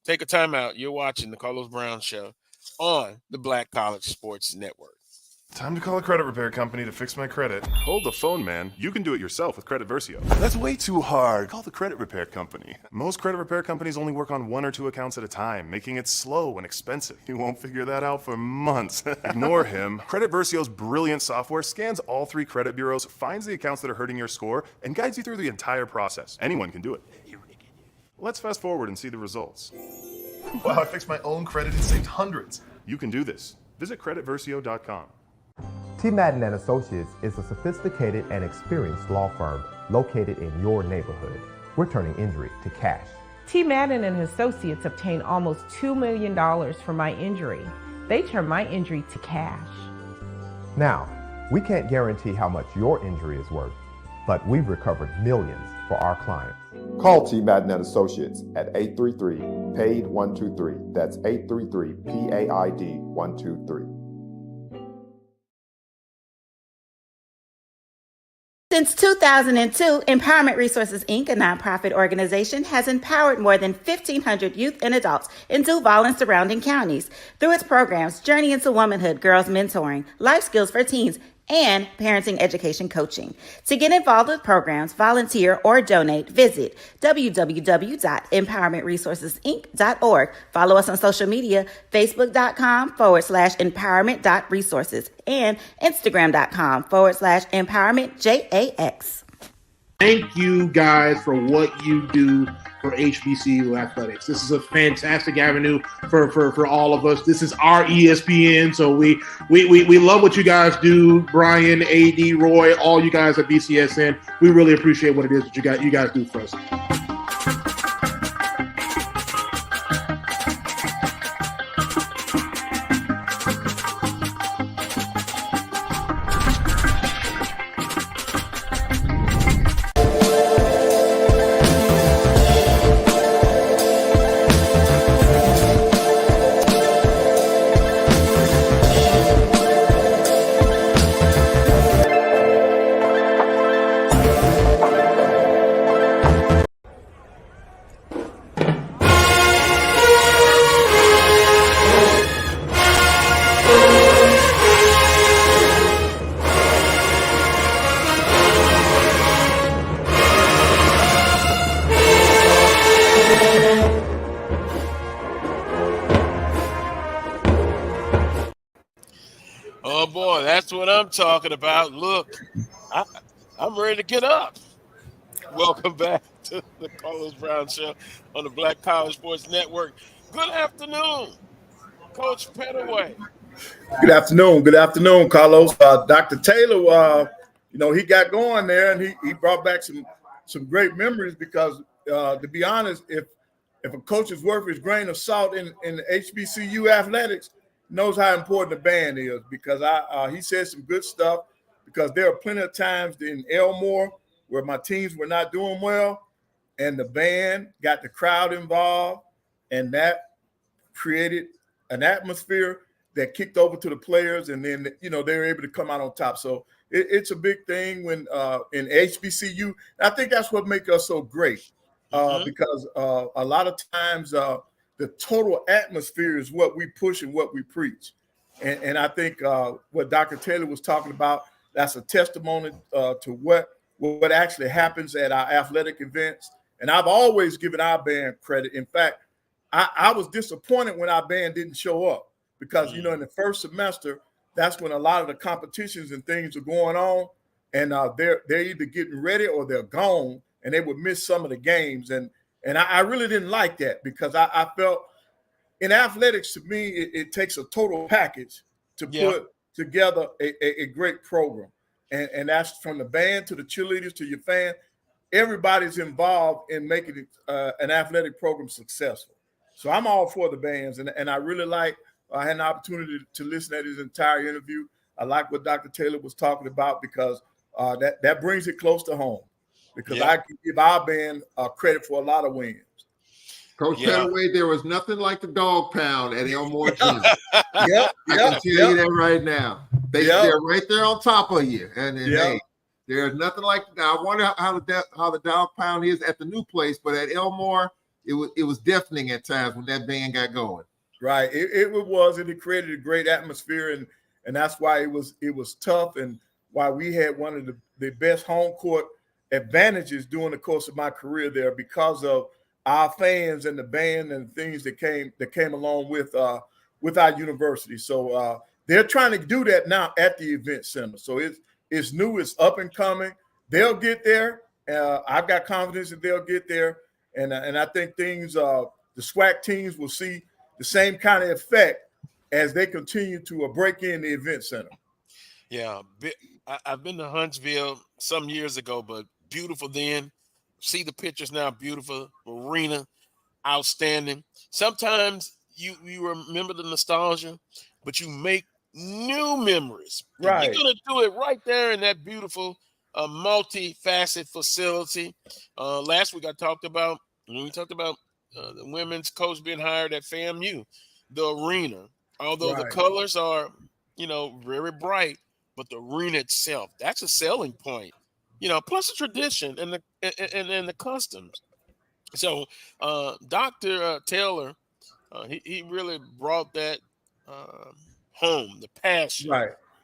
Take a timeout. You're watching the Carlos Brown Show on the Black College Sports Network. Time to call a credit repair company to fix my credit. Hold the phone, man. You can do it yourself with Credit Versio. That's way too hard. Call the credit repair company. Most credit repair companies only work on 1 or 2 accounts at a time, making it slow and expensive. You won't figure that out for months. Ignore him. Credit Versio's brilliant software scans all 3 credit bureaus, finds the accounts that are hurting your score, and guides you through the entire process. Anyone can do it. Let's fast forward and see the results. Wow, I fixed my own credit and saved hundreds. You can do this. Visit creditversio.com. T. Madden & Associates is a sophisticated and experienced law firm located in your neighborhood. We're turning injury to cash. T. Madden and Associates obtained almost $2 million for my injury. They turned my injury to cash. Now, we can't guarantee how much your injury is worth, but we've recovered millions for our clients. Call T. Madden & Associates at 833-PAID-123. That's 833-PAID-123. Since 2002, Empowerment Resources, Inc., a nonprofit organization, has empowered more than 1,500 youth and adults in Duval and surrounding counties. Through its programs, Journey into Womanhood, Girls Mentoring, Life Skills for Teens, and parenting education coaching. To get involved with programs, volunteer, or donate, visit www.empowermentresourcesinc.org. Follow us on social media, facebook.com/empowerment.resources and instagram.com/empowermentjax. Thank you guys for what you do for HBCU athletics. This is a fantastic avenue for all of us. This is our ESPN, so we love what you guys do. Brian, AD, Roy, all you guys at BCSN. We really appreciate what it is that you guys do for us. Oh boy, that's what I'm talking about. Look, I'm ready to get up. Welcome back to the Carlos Brown Show on the Black College Sports Network. Good afternoon, Coach Pettaway. Good afternoon, Carlos. Dr. Taylor, he got going there, and he brought back some great memories because, to be honest, if a coach is worth his grain of salt in HBCU athletics, knows how important the band is, because he said some good stuff, because there are plenty of times in Elmore where my teams were not doing well, and the band got the crowd involved, and that created an atmosphere that kicked over to the players, and then they were able to come out on top. So it's a big thing when in HBCU. I think that's what makes us so great, because a lot of times the total atmosphere is what we push and what we preach. And I think what Dr. Taylor was talking about, that's a testimony to what actually happens at our athletic events. And I've always given our band credit. In fact, I was disappointed when our band didn't show up, because, in the first semester, that's when a lot of the competitions and things are going on, and they're either getting ready or they're gone, and they would miss some of the games. And I really didn't like that, because I felt in athletics, to me, it takes a total package to put together a great program. And that's from the band to the cheerleaders to your fan. Everybody's involved in making an athletic program successful. So I'm all for the bands. And I really I had an opportunity to listen to his entire interview. I like what Dr. Taylor was talking about, because that brings it close to home, because I can give our band credit for a lot of wins. Coach Pettaway, there was nothing like the dog pound at Elmore Gym. I can tell you that right now. They're right there on top of you. And hey, there's nothing like that. I wonder how the dog pound is at the new place, but at Elmore, it was deafening at times when that band got going. Right. It was, and it created a great atmosphere, and that's why it was tough, and why we had one of the best home court advantages during the course of my career there, because of our fans and the band and things that came along with our university. So they're trying to do that now at the event center. So it's new, it's up and coming. They'll get there. I've got confidence that they'll get there, and I think things the SWAC teams will see the same kind of effect as they continue to break in the event center. Yeah, I've been to Huntsville some years ago, but beautiful then. See the pictures now, beautiful arena, outstanding. Sometimes you remember the nostalgia, but you make new memories. Right. You're going to do it right there in that beautiful multi-facet facility. Last week when we talked about the women's coach being hired at FAMU, the arena, although the colors are, very bright, but the arena itself, that's a selling point. Plus the tradition and the customs. So Dr. Taylor, he really brought that home, the passion,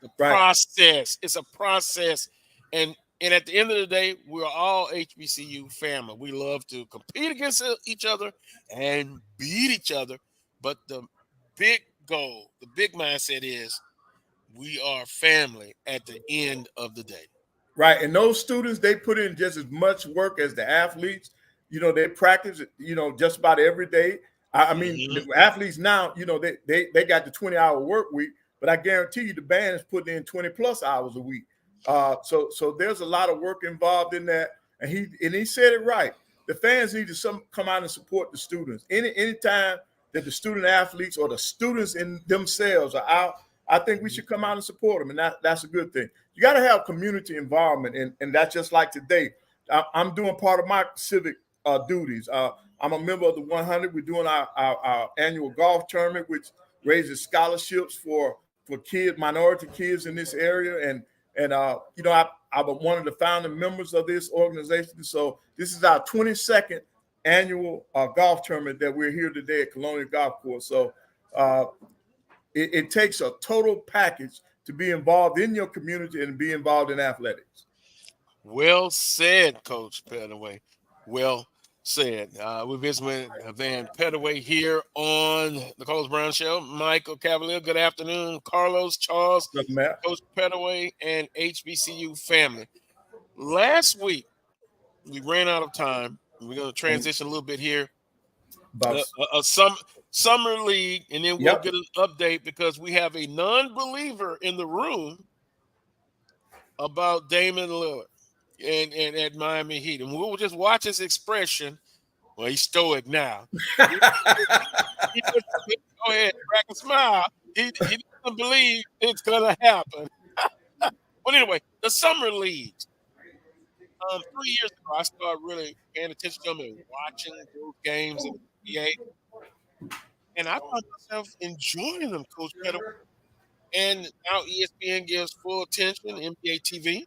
The Right. process. It's a process. And at the end of the day, we're all HBCU family. We love to compete against each other and beat each other. But the big goal, the big mindset is we are family at the end of the day. Right. And those students, they put in just as much work as the athletes. They practice, just about every day. I mean, the athletes now, they got the 20-hour work week, but I guarantee you the band is putting in 20 plus hours a week. So there's a lot of work involved in that. And he said it right. The fans need to come out and support the students. Anytime that the student athletes or the students in themselves are out, I think we should come out and support them. And that's a good thing. You got to have community involvement. And that's just like today. I'm doing part of my civic duties. I'm a member of the 100. We're doing our annual golf tournament, which raises scholarships for kids, minority kids in this area. And I'm one of the founding members of this organization. So this is our 22nd annual golf tournament that we're here today at Colonial Golf Course. So it takes a total package to be involved in your community and be involved in athletics. Well said, Coach Pettaway. Well said. We're visiting with Vann Pettaway here on the Coach Brown Show. Michael Cavalier, good afternoon. Carlos, Charles, Coach Pettaway, and HBCU family. Last week, we ran out of time. We're going to transition a little bit here. Summer league, and then we'll get an update because we have a non-believer in the room about Damian Lillard and at Miami Heat. And we'll just watch his expression. Well, he's stoic now. Go ahead, crack a smile. He doesn't believe it's going to happen. But anyway, the summer leagues. 3 years ago, I started really paying attention to them and watching those games in the NBA. And I found myself enjoying them, Coach Pettaway. And now ESPN gives full attention, NBA TV,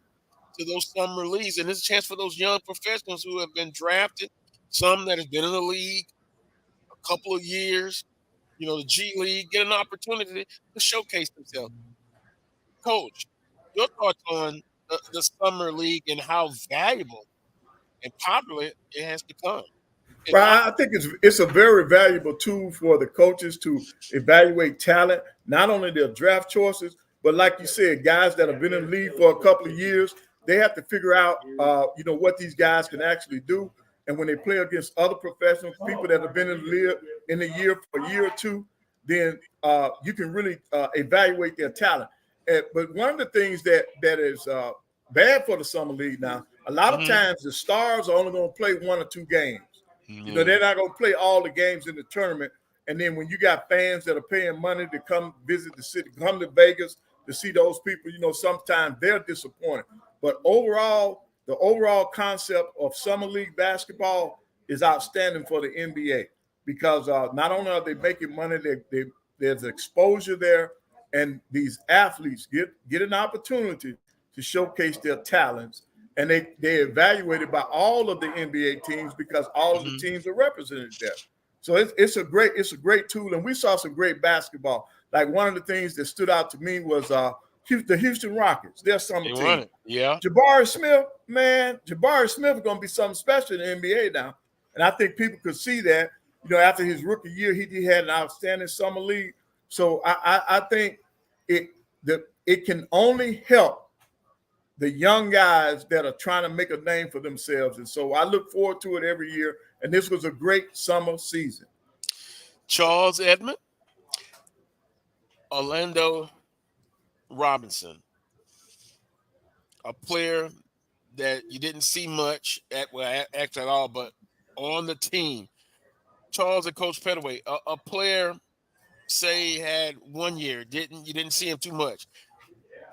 to those summer leagues. And there's a chance for those young professionals who have been drafted, some that have been in the league a couple of years, the G League, get an opportunity to showcase themselves. Coach, your thoughts on the summer league and how valuable and popular it has become? Well, I think it's a very valuable tool for the coaches to evaluate talent, not only their draft choices, but like you said, guys that have been in the league for a couple of years, they have to figure out, what these guys can actually do. And when they play against other professionals, people that have been in the year for a year or two, then you can really evaluate their talent. But one of the things that is bad for the summer league now, a lot of times the stars are only going to play 1 or 2 games. They're not going to play all the games in the tournament. And then when you got fans that are paying money to come visit the city, come to Vegas to see those people, sometimes they're disappointed. But overall, the overall concept of summer league basketball is outstanding for the NBA because not only are they making money, there's exposure there, and these athletes get an opportunity to showcase their talents. And they're evaluated by all of the NBA teams because all of the teams are represented there. So it's a great tool, and we saw some great basketball. Like one of the things that stood out to me was the Houston Rockets. Their summer team. Yeah. Jabari Smith is going to be something special in the NBA now, and I think people could see that. After his rookie year, he had an outstanding summer league. So I think it can only help the young guys that are trying to make a name for themselves. And so I look forward to it every year. And this was a great summer season. Charles, Edmond, Orlando Robinson, a player that you didn't see much at all, but on the team. Charles and Coach Pettaway, a player, say, had 1 year, you didn't see him too much.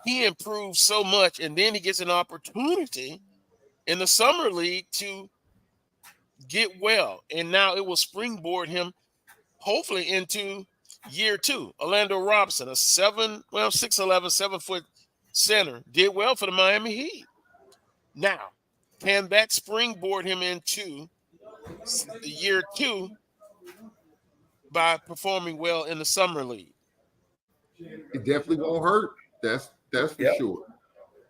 He improved so much, and then he gets an opportunity in the summer league to get well. And now it will springboard him hopefully into year 2. Orlando Robinson, a 6'11", 7-foot center, did well for the Miami Heat. Now, can that springboard him into year 2 by performing well in the summer league? It definitely won't hurt. That's That's for sure.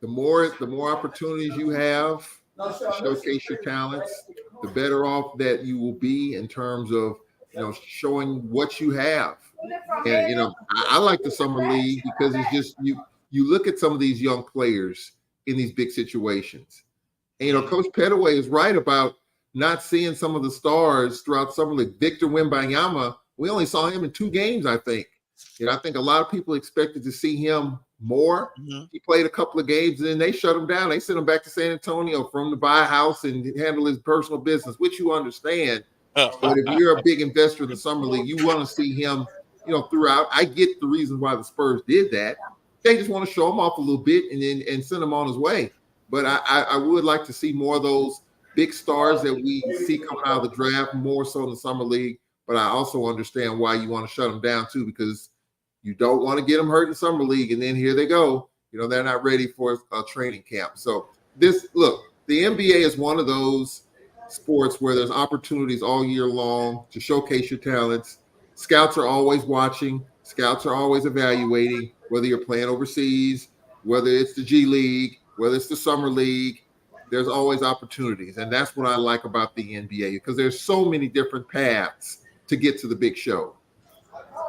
The more opportunities you have to showcase your talents, the better off that you will be in terms of showing what you have. And I like the summer league because it's just you look at some of these young players in these big situations. And Coach Pettaway is right about not seeing some of the stars throughout summer league. Victor Wembanyama, we only saw him in 2 games, I think. I think a lot of people expected to see him more. He played a couple of games and then they shut him down. They sent him back to San Antonio for him to buy a house and handle his personal business, which you understand. But if you're a big investor in the summer league, you want to see him, throughout. I get the reasons why the Spurs did that. They just want to show him off a little bit and send him on his way. But I would like to see more of those big stars that we see coming out of the draft, more so in the summer league. But I also understand why you want to shut them down too, because you don't want to get them hurt in summer league, and then here they go. They're not ready for a training camp. So the NBA is one of those sports where there's opportunities all year long to showcase your talents. Scouts are always watching. Scouts are always evaluating, whether you're playing overseas, whether it's the G League, whether it's the summer league. There's always opportunities, and that's what I like about the NBA, because there's so many different paths to get to the big show.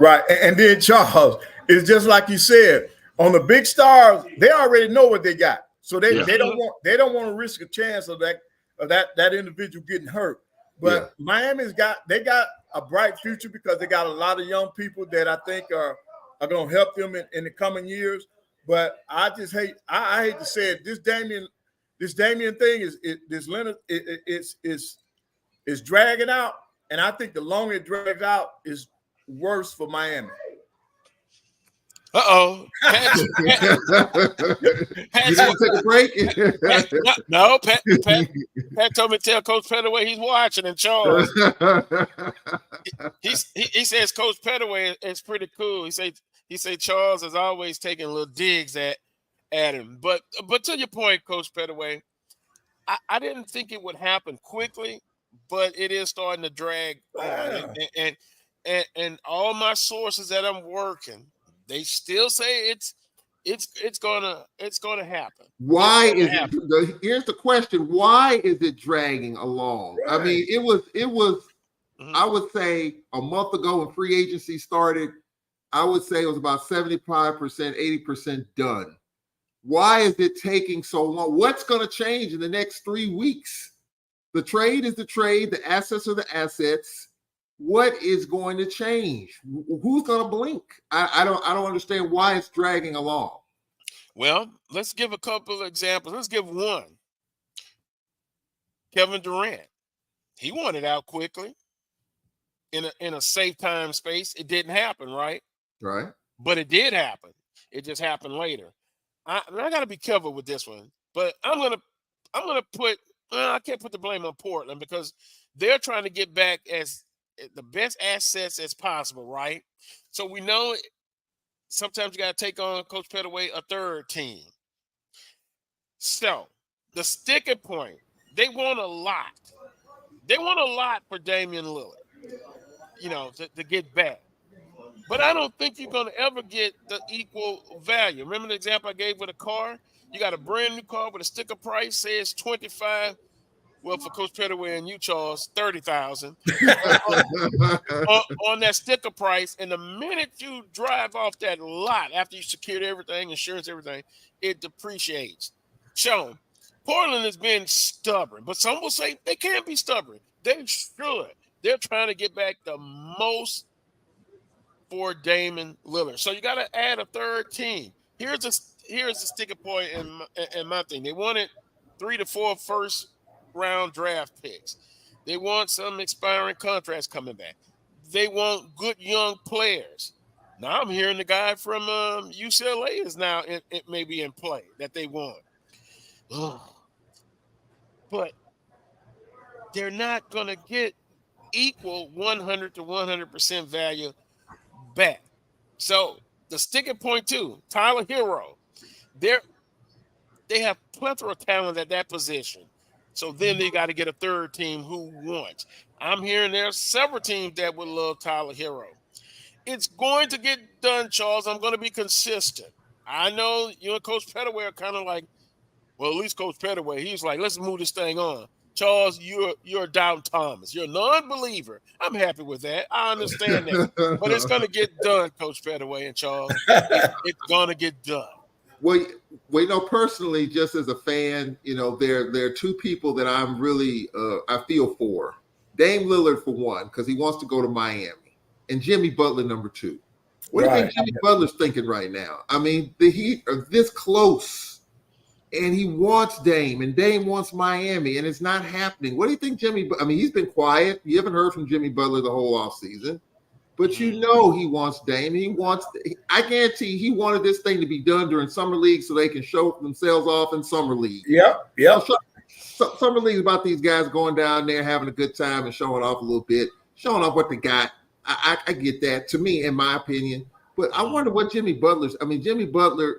Right. And then, Charles, it's just like you said, on the big stars, they already know what they got. So they don't want to risk a chance of that individual getting hurt. But Miami's got a bright future because they got a lot of young people that I think are going to help them in the coming years. But I just hate to say it, this Damian thing is dragging out, and I think the longer it drags out is worse for Miami. Uh-oh. Pat, you didn't take a break? No, Pat told me to tell Coach Pettaway he's watching, and Charles. he says Coach Pettaway is pretty cool. He say Charles is always taking little digs at him. But to your point, Coach Pettaway, I didn't think it would happen quickly, but it is starting to drag on. And all my sources that I'm working, they still say it's gonna happen. Why is it? Here's the question: why is it dragging along? Right. I mean, it was. I would say a month ago when free agency started, I would say it was about 75%, 80% done. Why is it taking so long? What's going to change in the next 3 weeks? The trade is the trade. The assets are the assets. What is going to change? Who's going to blink? I don't understand why it's dragging along. Well, let's give a couple of examples. Let's give one. Kevin Durant. He wanted out quickly in a safe time space. It didn't happen, right? Right. But it did happen. It just happened later. I got to be careful with this one. But I'm gonna put. I can't put the blame on Portland because they're trying to get back as the best assets as possible, right? So we know sometimes you got to take on Coach Pettaway a third team. So the sticking point, they want a lot. They want a lot for Damian Lillard, to get back. But I don't think you're going to ever get the equal value. Remember the example I gave with a car? You got a brand new car with a sticker price, says $25,000. Well, for Coach Pettaway and you, Charles, $30,000 on that sticker price. And the minute you drive off that lot, after you secured everything, insurance, everything, it depreciates. So Portland has been stubborn, but some will say they can't be stubborn. They should. They're trying to get back the most for Damian Lillard. So you got to add a third team. Here's the sticker point in my thing. They wanted 3 to 4 first round draft picks. They want some expiring contracts coming back. They want good young players. Now I'm hearing the guy from UCLA is now it may be in play that they want. But they're not going to get equal 100 to 100% value back. So the sticking point too, Tyler Hero, they have plethora of talent at that position. So then they got to get a third team who wants. I'm hearing there are several teams that would love Tyler Hero. It's going to get done, Charles. I'm going to be consistent. I know you and Coach Pettaway are kind of like, well, at least Coach Pettaway, he's like, let's move this thing on. Charles, you're down Thomas. You're a non-believer. I'm happy with that. I understand that. But it's going to get done, Coach Pettaway and Charles. It's going to get done. Well, personally, just as a fan, there are two people that I'm really I feel for. Dame Lillard for one, because he wants to go to Miami, and Jimmy Butler number two. What do you think Jimmy Butler's thinking right now? I mean, the Heat are this close. And he wants Dame, and Dame wants Miami, and it's not happening. What do you think he's been quiet. You haven't heard from Jimmy Butler the whole offseason. But he wants Dame. I guarantee he wanted this thing to be done during Summer League so they can show themselves off in Summer League. Yep. Summer League is about these guys going down there, having a good time and showing off a little bit, showing off what they got. I get that, to me, in my opinion. But I wonder what Jimmy Butler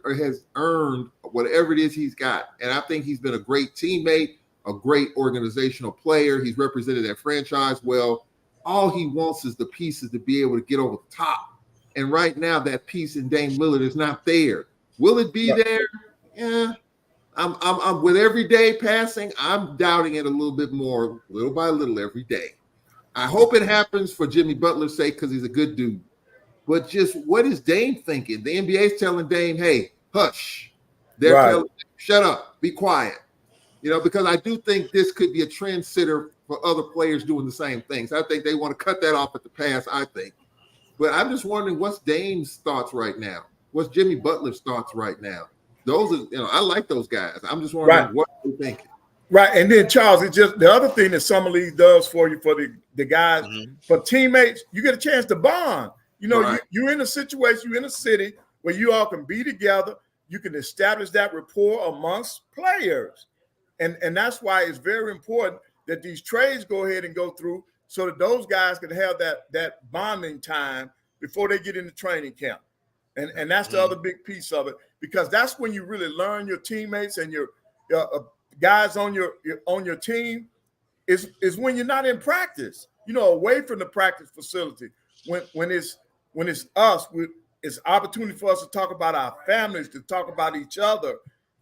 has earned whatever it is he's got. And I think he's been a great teammate, a great organizational player. He's represented that franchise well. All he wants is the pieces to be able to get over the top. And right now, that piece in Dame Lillard is not there. Will it be there? Yeah. I'm with every day passing, I'm doubting it a little bit more, little by little every day. I hope it happens for Jimmy Butler's sake because he's a good dude. But just what is Dame thinking? The NBA's telling Dame, hey, hush. They're telling him, shut up, be quiet. Because I do think this could be a trendsetter for other players doing the same things. I think they want to cut that off at the pass, I think. But I'm just wondering what's Dame's thoughts right now? What's Jimmy Butler's thoughts right now? Those are, I like those guys. I'm just wondering what they're thinking. Right. And then, Charles, it's just the other thing that Summer League does for you, for the guys, for teammates, you get a chance to bond. You're in a situation, you're in a city where you all can be together. You can establish that rapport amongst players. And that's why it's very important that these trades go ahead and go through so that those guys can have that bonding time before they get into training camp. And that's the other big piece of it, because that's when you really learn your teammates and your guys on your team is when you're not in practice, away from the practice facility. When it's us, it's opportunity for us to talk about our families, to talk about each other.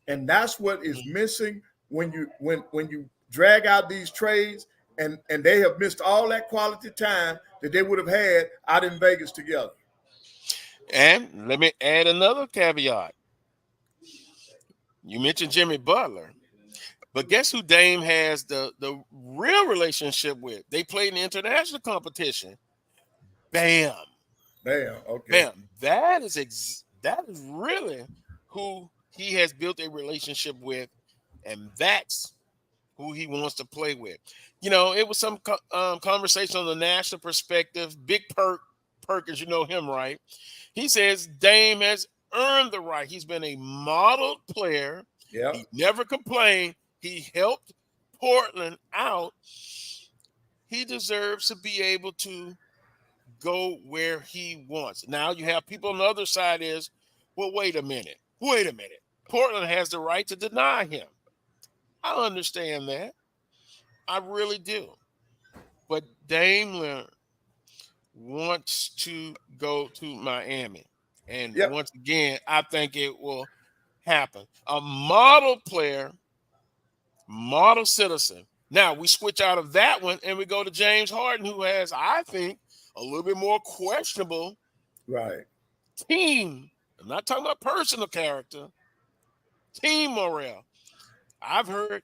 And that's what is missing when you drag out these trades and they have missed all that quality time that they would have had out in Vegas together. And let me add another caveat. You mentioned Jimmy Butler, but guess who Dame has the real relationship with? They played in international competition. Bam. Okay. Bam. That is really who he has built a relationship with, and that's who he wants to play with. It was some conversation on the national perspective. Big Perkins, you know him, right? He says Dame has earned the right. He's been a model player. Yeah. He never complained. He helped Portland out. He deserves to be able to go where he wants. Now you have people on the other side is, well, wait a minute. Portland has the right to deny him. I understand that. I really do. But Dame Lillard wants to go to Miami. And once again, I think it will happen. A model player, model citizen. Now we switch out of that one and we go to James Harden, who has, I think, a little bit more questionable team. I'm not talking about personal character, team morale. I've heard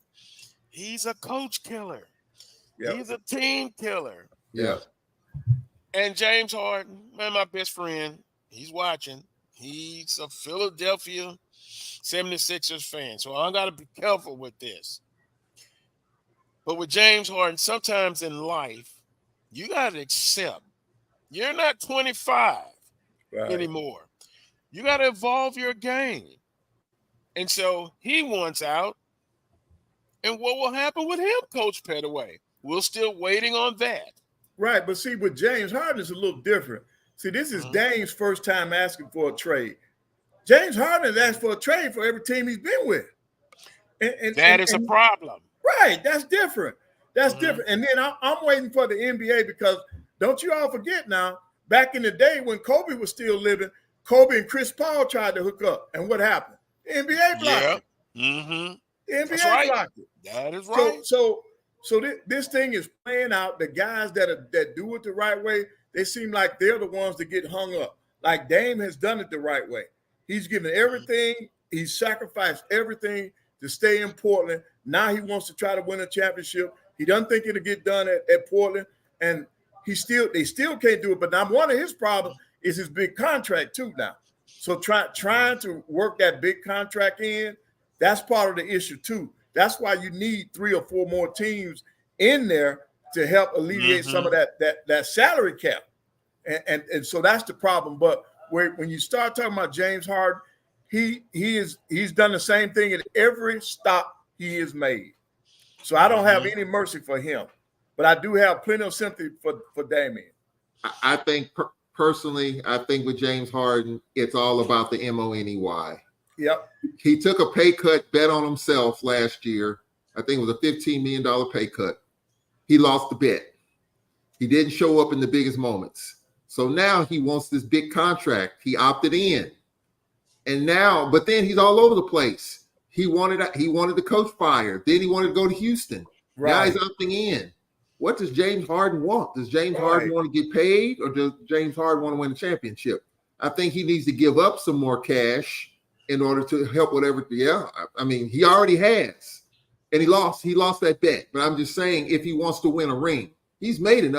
he's a coach killer. Yep. He's a team killer. Yeah. And James Harden, man, my best friend, he's watching. He's a Philadelphia 76ers fan. So I got to be careful with this. But with James Harden, sometimes in life, you got to accept you're not 25 anymore. You got to evolve your game. And so he wants out. And what will happen with him, Coach Pettaway? We're still waiting on that. Right. But see, with James Harden, it's a little different. See, this is Dame's first time asking for a trade. James Harden has asked for a trade for every team he's been with. And that is a problem. Right. That's different. That's different. And then I'm waiting for the NBA, because don't you all forget now, back in the day when Kobe was still living, Kobe and Chris Paul tried to hook up, and what happened? The NBA blocked it. Mm-hmm. The NBA That's right. blocked it. That is right. So this thing is playing out. The guys that do it the right way, they seem like they're the ones that get hung up. Like Dame has done it the right way. He's given everything. He's sacrificed everything to stay in Portland. Now he wants to try to win a championship. He doesn't think it'll get done at Portland, and they still can't do it. But now one of his problems is his big contract too now. So trying to work that big contract in, that's part of the issue too. That's why you need 3 or 4 more teams in there to help alleviate some of that salary cap. And so that's the problem. But when you start talking about James Harden, he's done the same thing at every stop he has made. So I don't have any mercy for him, but I do have plenty of sympathy for Damian. I think personally, I think with James Harden, it's all about the money. Yep. He took a pay cut, bet on himself last year. I think it was a $15 million pay cut. He lost the bet. He didn't show up in the biggest moments. So now he wants this big contract. He opted in. And now, but then he's all over the place. He wanted the coach fired. Then he wanted to go to Houston. Right. Now he's opting in. What does James Harden want? Does James Harden want to get paid, or does James Harden want to win a championship? I think he needs to give up some more cash in order to help whatever. Yeah, I mean, he already has. And he lost that bet. But I'm just saying, if he wants to win a ring, he's made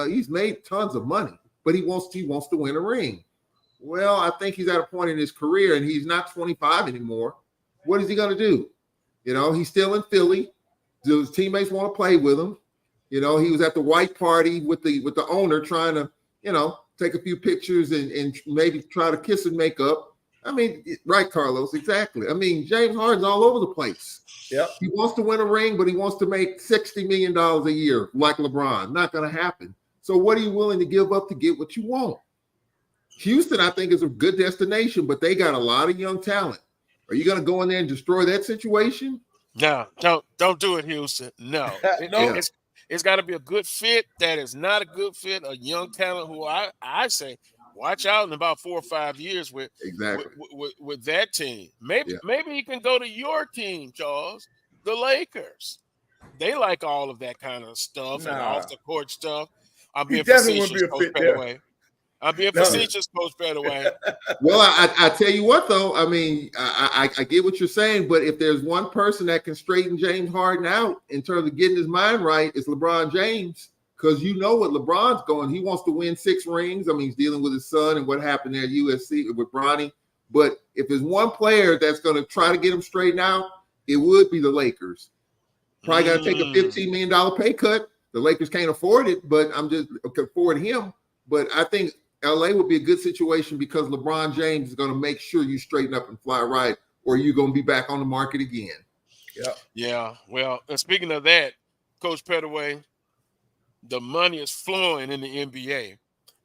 tons of money, but he wants to win a ring. Well, I think he's at a point in his career, and he's not 25 anymore. What is he going to do? You know, he's still in Philly. His teammates want to play with him. You know, he was at the white party with the owner trying to, you know, take a few pictures and maybe try to kiss and make up. I mean, right, Carlos, exactly. I mean, James Harden's all over the place. Yep. He wants to win a ring, but he wants to make $60 million a year like LeBron. Not going to happen. So what are you willing to give up to get what you want? Houston, I think, is a good destination, but they got a lot of young talent. Are you going to go in there and destroy that situation? No, don't do it, Houston. No. It's got to be a good fit. That is not a good fit. A young talent who I say watch out in about 4 or 5 years with that team. Maybe he can go to your team, Charles, the Lakers. They like all of that kind of stuff and off the court stuff. I'm being facetious, Coach Pettaway. I'm being facetious, Coach Pettaway. Well, I tell you what, though. I mean, I get what you're saying, but if there's one person that can straighten James Harden out in terms of getting his mind right, it's LeBron James. Because you know what LeBron's going. He wants to win 6 rings. I mean, he's dealing with his son and what happened there at USC with Bronny. But if there's one player that's going to try to get him straightened out, it would be the Lakers. Probably got to take a $15 million pay cut. The Lakers can't afford it, but I'm just afford him. But I think LA would be a good situation because LeBron James is going to make sure you straighten up and fly right, or you're going to be back on the market again. Yeah. Well, speaking of that, Coach Pettaway, the money is flowing in the NBA.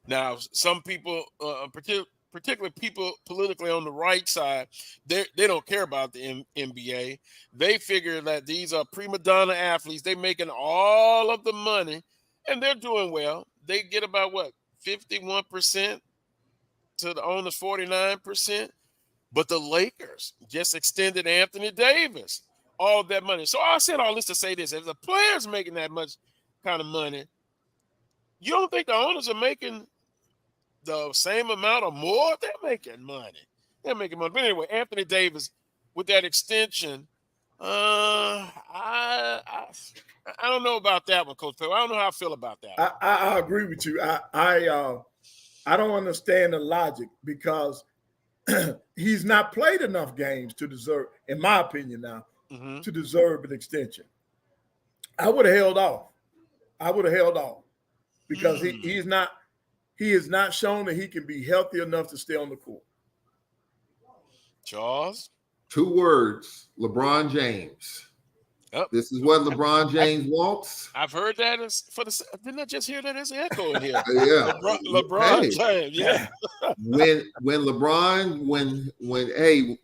Now, some people, particularly people politically on the right side, they don't care about the NBA. They figure that these are prima donna athletes. They're making all of the money, and they're doing well. They get about, 51% to the owners, 49%. But the Lakers just extended Anthony Davis all of that money. So I said all this to say this. If the players making that much kind of money, you don't think the owners are making the same amount or more? They're making money. But anyway, Anthony Davis, with that extension, I don't know about that one, Coach Pettaway. I don't know how I feel about that. I agree with you. I don't understand the logic because he's not played enough games to deserve, in my opinion now, to deserve an extension. I would have held off because he has not shown that he can be healthy enough to stay on the court. Charles? 2 words, LeBron James. Yep. This is what LeBron James wants. I've heard that didn't I just hear that as an echo in here? Yeah. LeBron James, yeah. when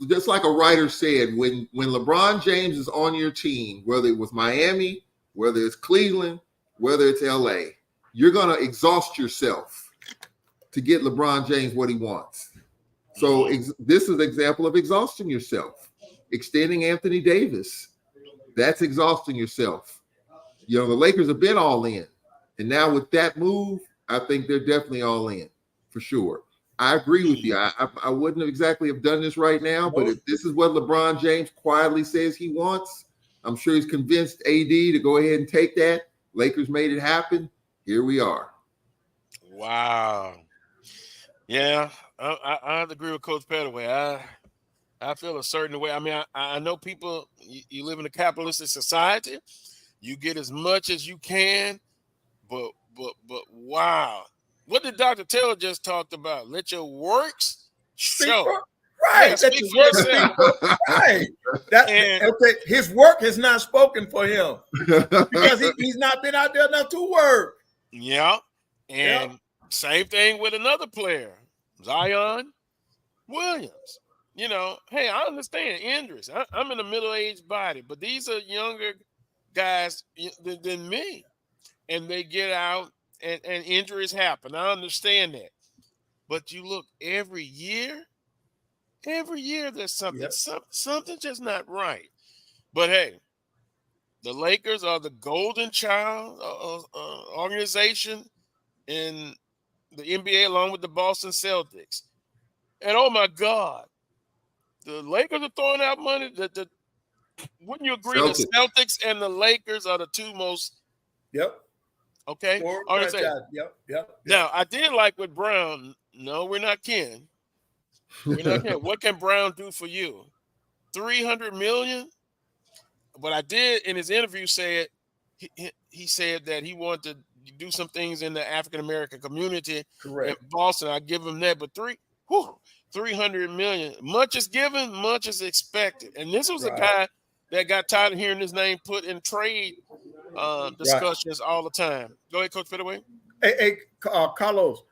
just like a writer said, when LeBron James is on your team, whether it was Miami, whether it's Cleveland, whether it's LA, you're going to exhaust yourself to get LeBron James what he wants. So this is an example of exhausting yourself. Extending Anthony Davis, that's exhausting yourself. You know, the Lakers have been all in. And now with that move, I think they're definitely all in for sure. I agree with you. I wouldn't have exactly have done this right now, but if this is what LeBron James quietly says he wants, I'm sure he's convinced AD to go ahead and take that. Lakers made it happen. Here we are. Wow. Yeah, I have to agree with Coach Pettaway. I feel a certain way. I mean, I know people, you live in a capitalistic society. You get as much as you can, but wow. What did Dr. Taylor just talked about? Let your works show. Right. Yeah, speak for yourself. Right. Okay. His work has not spoken for him because he's not been out there enough to work. Yeah. And same thing with another player, Zion Williams. You know, hey, I understand injuries. I'm in a middle-aged body, but these are younger guys than me. And they get out and injuries happen. I understand that. But you look every year there's something, something just not right. But hey, the Lakers are the golden child organization in the NBA along with the Boston Celtics. And oh my God, the Lakers are throwing out money. Wouldn't you agree the Celtics and the Lakers are the two most okay? Yep. Now, I did like with Brown. No, we're not kin. We're not kin. What can Brown do for you? $300 million? But I did in his interview said he said that he wanted to do some things in the African American community in Boston. I give him that, but $300 million. Much is given, much is expected. And this was a guy that got tired of hearing his name put in trade discussions all the time. Go ahead, Coach Pettaway. Hey, Carlos.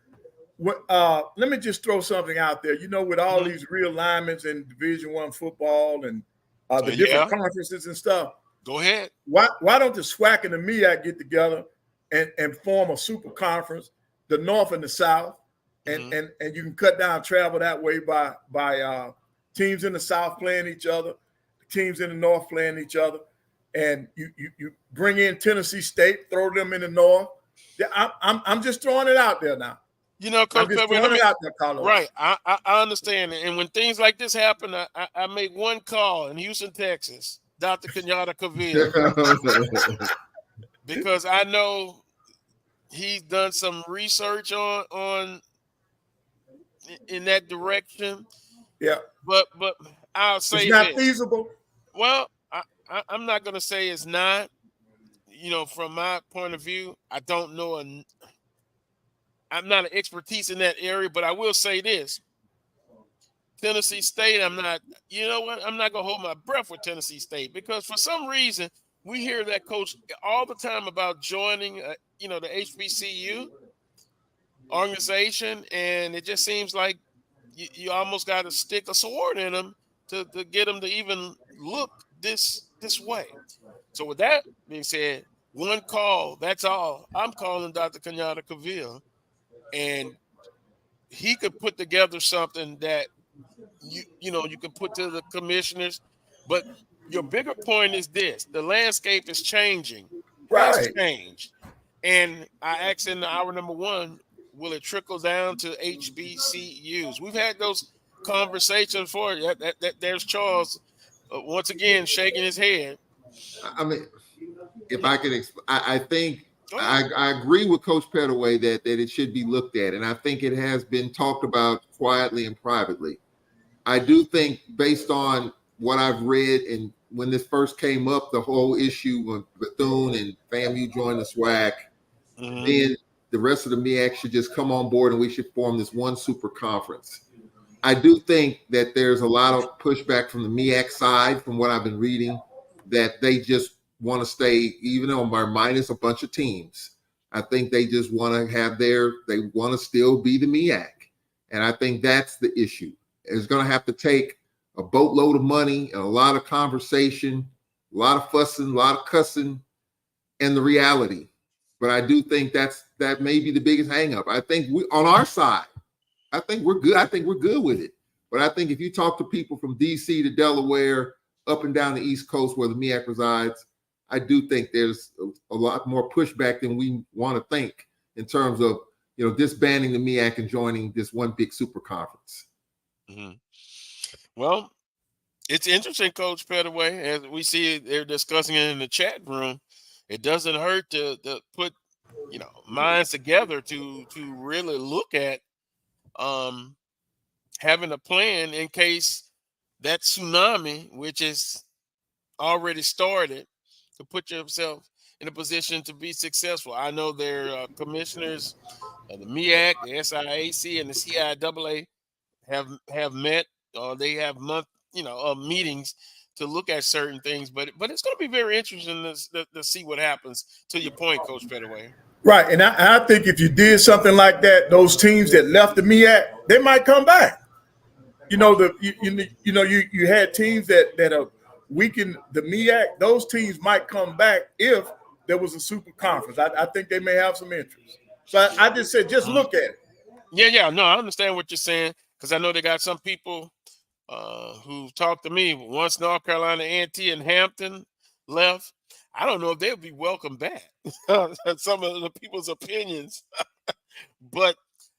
Let me just throw something out there. You know, with all these realignments in Division I football and the different conferences and stuff. Go ahead. Why don't the SWAC and the MEAC get together and form a super conference, the North and the South, and you can cut down travel that way by teams in the South playing each other, teams in the North playing each other, and you bring in Tennessee State, throw them in the North. Yeah, I'm just throwing it out there now. You know, Coach Pettaway, out there, Carlos. Right. I understand it. And when things like this happen, I make one call in Houston, Texas, Dr. Kenyatta Cavill, because I know he's done some research on in that direction. Yeah. But I'll say it's not this. Feasible. Well, I'm not going to say it's not. You know, from my point of view, I don't know. I'm not an expertise in that area, but I will say this. Tennessee State, I'm not going to hold my breath with Tennessee State because for some reason we hear that coach all the time about joining, the HBCU organization, and it just seems like you almost got to stick a sword in them to get them to even look this way. So with that being said, one call, that's all. I'm calling Dr. Kenyatta Cavill. And he could put together something that you can put to the commissioners. But your bigger point is this: the landscape is changing. Has changed. And I asked in the hour number one, will it trickle down to HBCUs? We've had those conversations for you. There's Charles once again shaking his head. I mean, if I could, I think. I agree with Coach Pettaway that it should be looked at, and I think it has been talked about quietly and privately. I do think, based on what I've read, and when this first came up, the whole issue when Bethune and FAMU joined the SWAC, then the rest of the MEAC should just come on board, and we should form this one super conference. I do think that there's a lot of pushback from the MEAC side, from what I've been reading, that they just want to stay, even though they're minus a bunch of teams. I think they just want to they want to still be the MEAC. And I think that's the issue. It's going to have to take a boatload of money and a lot of conversation, a lot of fussing, a lot of cussing, and the reality. But I do think that may be the biggest hang up. I think on our side, I think we're good. I think we're good with it. But I think if you talk to people from DC to Delaware, up and down the East Coast where the MEAC resides, I do think there's a lot more pushback than we want to think in terms of, disbanding the MEAC and joining this one big super conference. Mm-hmm. Well, it's interesting, Coach Pettaway, as we see they're discussing it in the chat room. It doesn't hurt to put, minds together to really look at having a plan in case that tsunami, which is already started, to put yourself in a position to be successful. I know their commissioners, the MEAC, the SIAC, and the CIAA have met. They have meetings to look at certain things, but it's going to be very interesting to see what happens. To your point, Coach Pettaway. Right, and I think if you did something like that, those teams that left the MEAC, they might come back. You had teams that are weakened the MEAC. Those teams might come back if there was a super conference. I think they may have some interest. So I just said, just look at it. Yeah. No, I understand what you're saying, because I know they got some people who talked to me once North Carolina A&T and Hampton left. I don't know if they'll be welcome back. Some of the people's opinions. But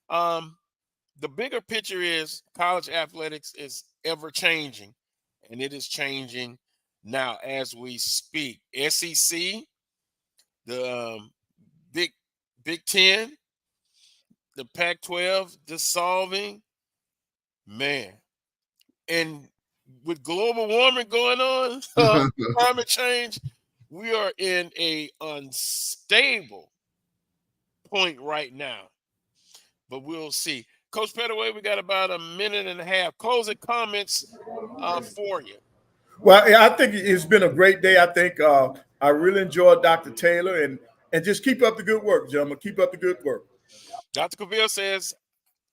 the bigger picture is college athletics is ever changing, and it is changing now as we speak. SEC, the Big Ten, the Pac-12 dissolving, man. And with global warming going on, climate change, we are in a unstable point right now. But we'll see. Coach Pettaway, we got about a minute and a half. Closing comments for you. Well, I think it's been a great day. I think I really enjoyed Dr. Taylor, and just keep up the good work, gentlemen. Keep up the good work. Dr. Cavill says,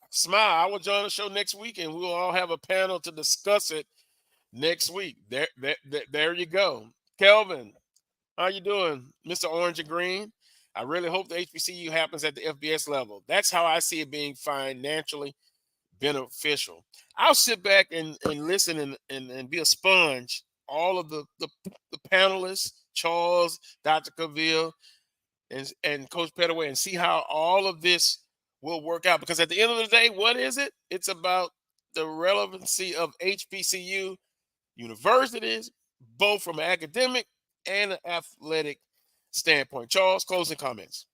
smile. I will join the show next week, and we'll all have a panel to discuss it next week. There you go. Kelvin, how you doing, Mr. Orange and Green? I really hope the HBCU happens at the FBS level. That's how I see it being financially beneficial. I'll sit back and listen and be a sponge. All of the panelists, Charles, Dr. Cavill, and Coach Pettaway, and see how all of this will work out. Because at the end of the day, what is it? It's about the relevancy of HBCU universities, both from an academic and an athletic standpoint. Charles, closing comments.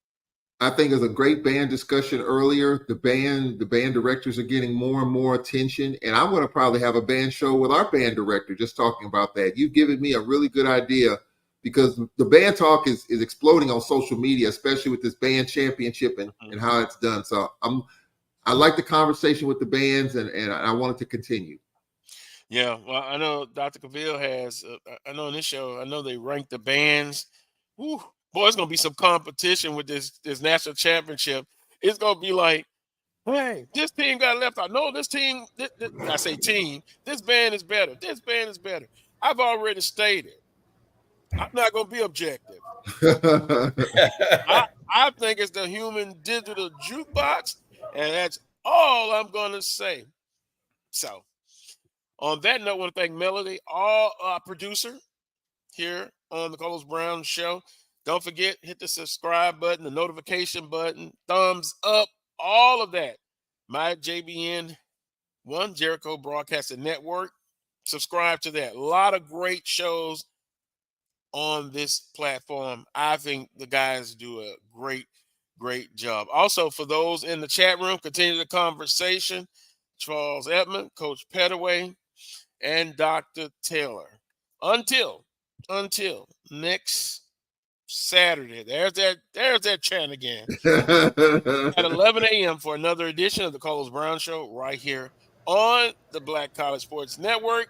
I think it was a great band discussion earlier. The band directors are getting more and more attention, and I want to probably have a band show with our band director just talking about that. You've given me a really good idea, because the band talk is exploding on social media, especially with this band championship and how it's done. So I like the conversation with the bands, and I want it to continue. Yeah, well, I know Dr. Cavill has, I know in this show, I know they rank the bands. Whew, boy, it's going to be some competition with this national championship. It's going to be like, hey, this team got left out. No, this team, I say team, this band is better. This band is better. I've already stated, I'm not going to be objective. I think it's the human digital jukebox, and that's all I'm going to say. So, on that note, I want to thank Melody, our producer here on the Carlos Brown Show. Don't forget, hit the subscribe button, the notification button, thumbs up, all of that. My JBN 1, Jericho Broadcasting Network. Subscribe to that. A lot of great shows on this platform. I think the guys do a great job. Also, for those in the chat room, continue the conversation. Charles Edmond, Coach Pettaway, and Dr. Taylor. Until next Saturday. There's that chant again. At 11 a.m. for another edition of the Carlos Brown Show right here on the Black College Sports Network.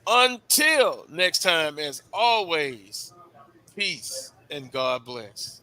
Until next time, as always, peace and God bless.